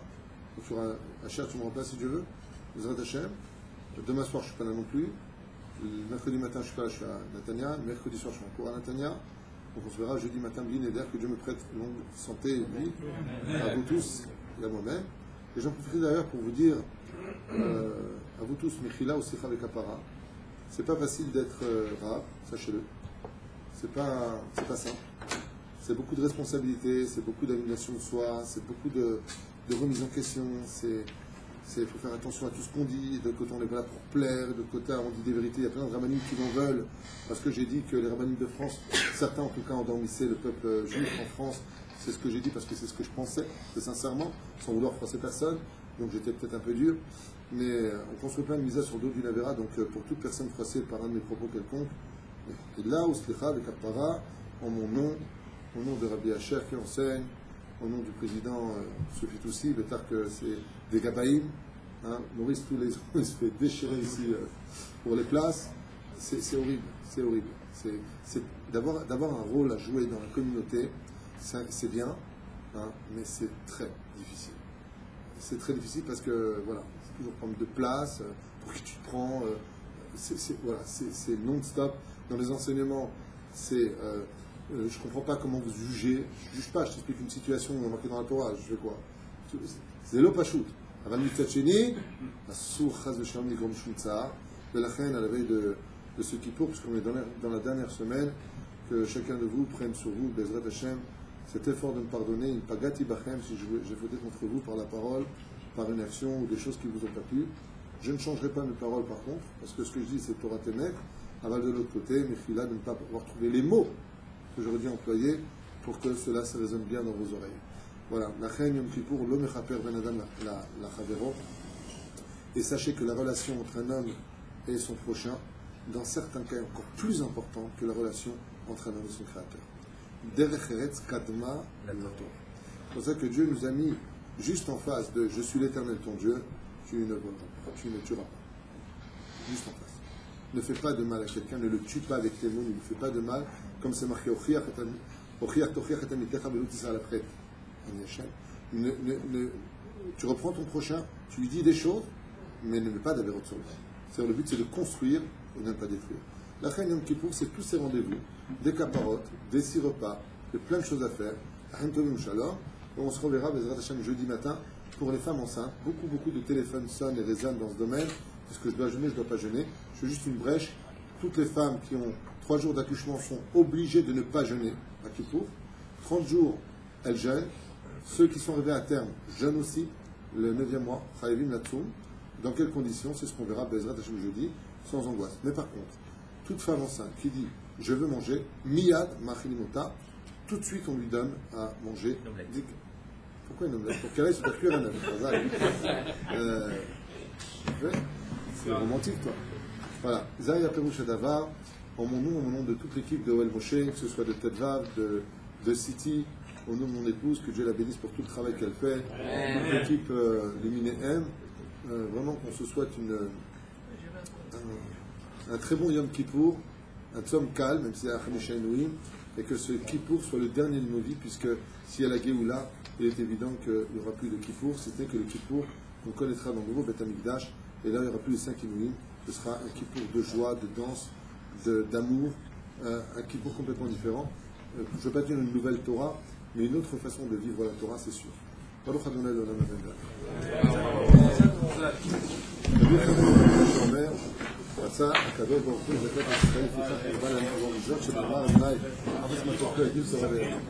Donc sur Hachar, tu me remplaces si tu veux. Zrat Hashem. Demain soir, je ne suis pas là non plus. Le mercredi matin, je suis pas là, je suis à Natania. Le mercredi soir, je suis en cours à Natania. Donc on se verra jeudi matin, B'li-Neder, que Dieu me prête longue santé et vie à vous tous et à moi-même. Et j'en profite d'ailleurs pour vous dire à vous tous, Mechila ou Sicha avec Kapara. C'est pas facile d'être rave, sachez-le. C'est pas simple. C'est beaucoup de responsabilités, c'est beaucoup d'annulation de soi, c'est beaucoup de remise en question. Il faut faire attention à tout ce qu'on dit. De côté, on n'est pas là pour plaire. De côté, on dit des vérités. Il y a plein de rabbinim qui m'en veulent. Parce que j'ai dit que les rabbinim de France, certains en tout cas, endormissaient le peuple juif en France. C'est ce que j'ai dit parce que c'est ce que je pensais, très sincèrement, sans vouloir froisser personne. Donc j'étais peut-être un peu dur. Mais on construit plein de mises sur le dos d'une avéra. Donc pour toute personne froissée par un de mes propos quelconques, et là, Uslicha, avec Kapara, en mon nom, au nom de Rabbi Hacher qui enseigne, au nom du président Sophie Toussi, Bétar que c'est des Gabaïm, hein, Maurice tous les ans il se fait déchirer ici pour les places, c'est horrible, c'est horrible. C'est d'avoir un rôle à jouer dans la communauté, c'est bien, hein, mais c'est très difficile. C'est très difficile parce que voilà, c'est toujours prendre de place, pour qui tu te prends, c'est non-stop. Dans les enseignements, c'est je ne comprends pas comment vous jugez. Je ne juge pas, je t'explique une situation où on est marqué dans la Torah, je fais quoi? C'est l'opachut. Avant le Mitzatcheni, Assour Chaz Vesham Nigrom Shuntzar, de la reine à la veille de ce Kippour, puisqu'on est dans la dernière semaine, que chacun de vous prenne sur vous, Bezrat Hashem, cet effort de me pardonner, une pagati bachem, si j'ai voté contre vous par la parole, par une action ou des choses qui ne vous ont pas plu. Je ne changerai pas mes paroles par contre, parce que ce que je dis c'est Torah Temet, aval de l'autre côté, mais fila de ne pas avoir trouvé les mots que j'aurais dû employer pour que cela se résonne bien dans vos oreilles. Voilà, Nachen Yom Kippour, lo mechaper ben adam la chavero. Et sachez que la relation entre un homme et son prochain, dans certains cas, est encore plus importante que la relation entre un homme et son créateur. Derech eretz kadma lator. C'est pour ça que Dieu nous a mis juste en face de je suis l'Éternel ton Dieu, tu ne tueras pas. Juste en face. Ne fais pas de mal à quelqu'un, ne le tue pas avec tes mots, ne lui fais pas de mal, comme c'est marqué tu reprends ton prochain, tu lui dis des choses, mais ne mets pas d'avérote sur lui. C'est-à-dire, le but c'est de construire et de ne pas détruire. La Chen Yom Kippour, c'est tous ces rendez-vous, des caparottes, des 6 repas, de plein de choses à faire. On se reverra Bezrat Hashem jeudi matin pour les femmes enceintes. Beaucoup de téléphones sonnent et résonnent dans ce domaine. Est-ce que je dois jeûner, je ne dois pas jeûner? Je fais juste une brèche. Toutes les femmes qui ont 3 jours d'accouchement sont obligées de ne pas jeûner à Kippour. 30 jours, elles jeûnent. Ceux qui sont arrivés à terme jeûnent aussi. Le 9e mois, Chayevim Latsoum. Dans quelles conditions? C'est ce qu'on verra Bezrat Hashem jeudi, sans angoisse. Mais par contre, toute femme enceinte qui dit je veux manger, miyad machilimota, tout de suite on lui donne à manger. Pourquoi une omelette? Pour qu'elle aille se faire cuire un œuf. C'est romantique, toi. Voilà. Zaya Perouche Davar, en mon nom de toute l'équipe de OL Moshe, que ce soit de Tedvav, de City, au nom de mon épouse, que Dieu la bénisse pour tout le travail qu'elle fait, toute l'équipe Luminé M, vraiment qu'on se souhaite un très bon Yom Kippour, un Tzom calme, même si c'est Achamisha Inouim, et que ce Kippour soit le dernier de nos vies, puisque s'il y a la Géoula, il est évident qu'il n'y aura plus de Kippour, c'était que le Kippour qu'on connaîtra dans le nouveau Beth Amikdash, et là il n'y aura plus les 5 Inouim, ce sera un Kippour de joie, de danse, d'amour, un Kippour complètement différent. Je ne veux pas dire une nouvelle Torah, mais une autre façon de vivre la Torah, c'est sûr. Baruch Adonai L'Olam Amen. רצה הקדוש ברוך הוא לבטל את ישראל, פיתח הרבה לנבוא מזאת, שבדבר אדוני, אבס מתוק לא הגיב סורבי.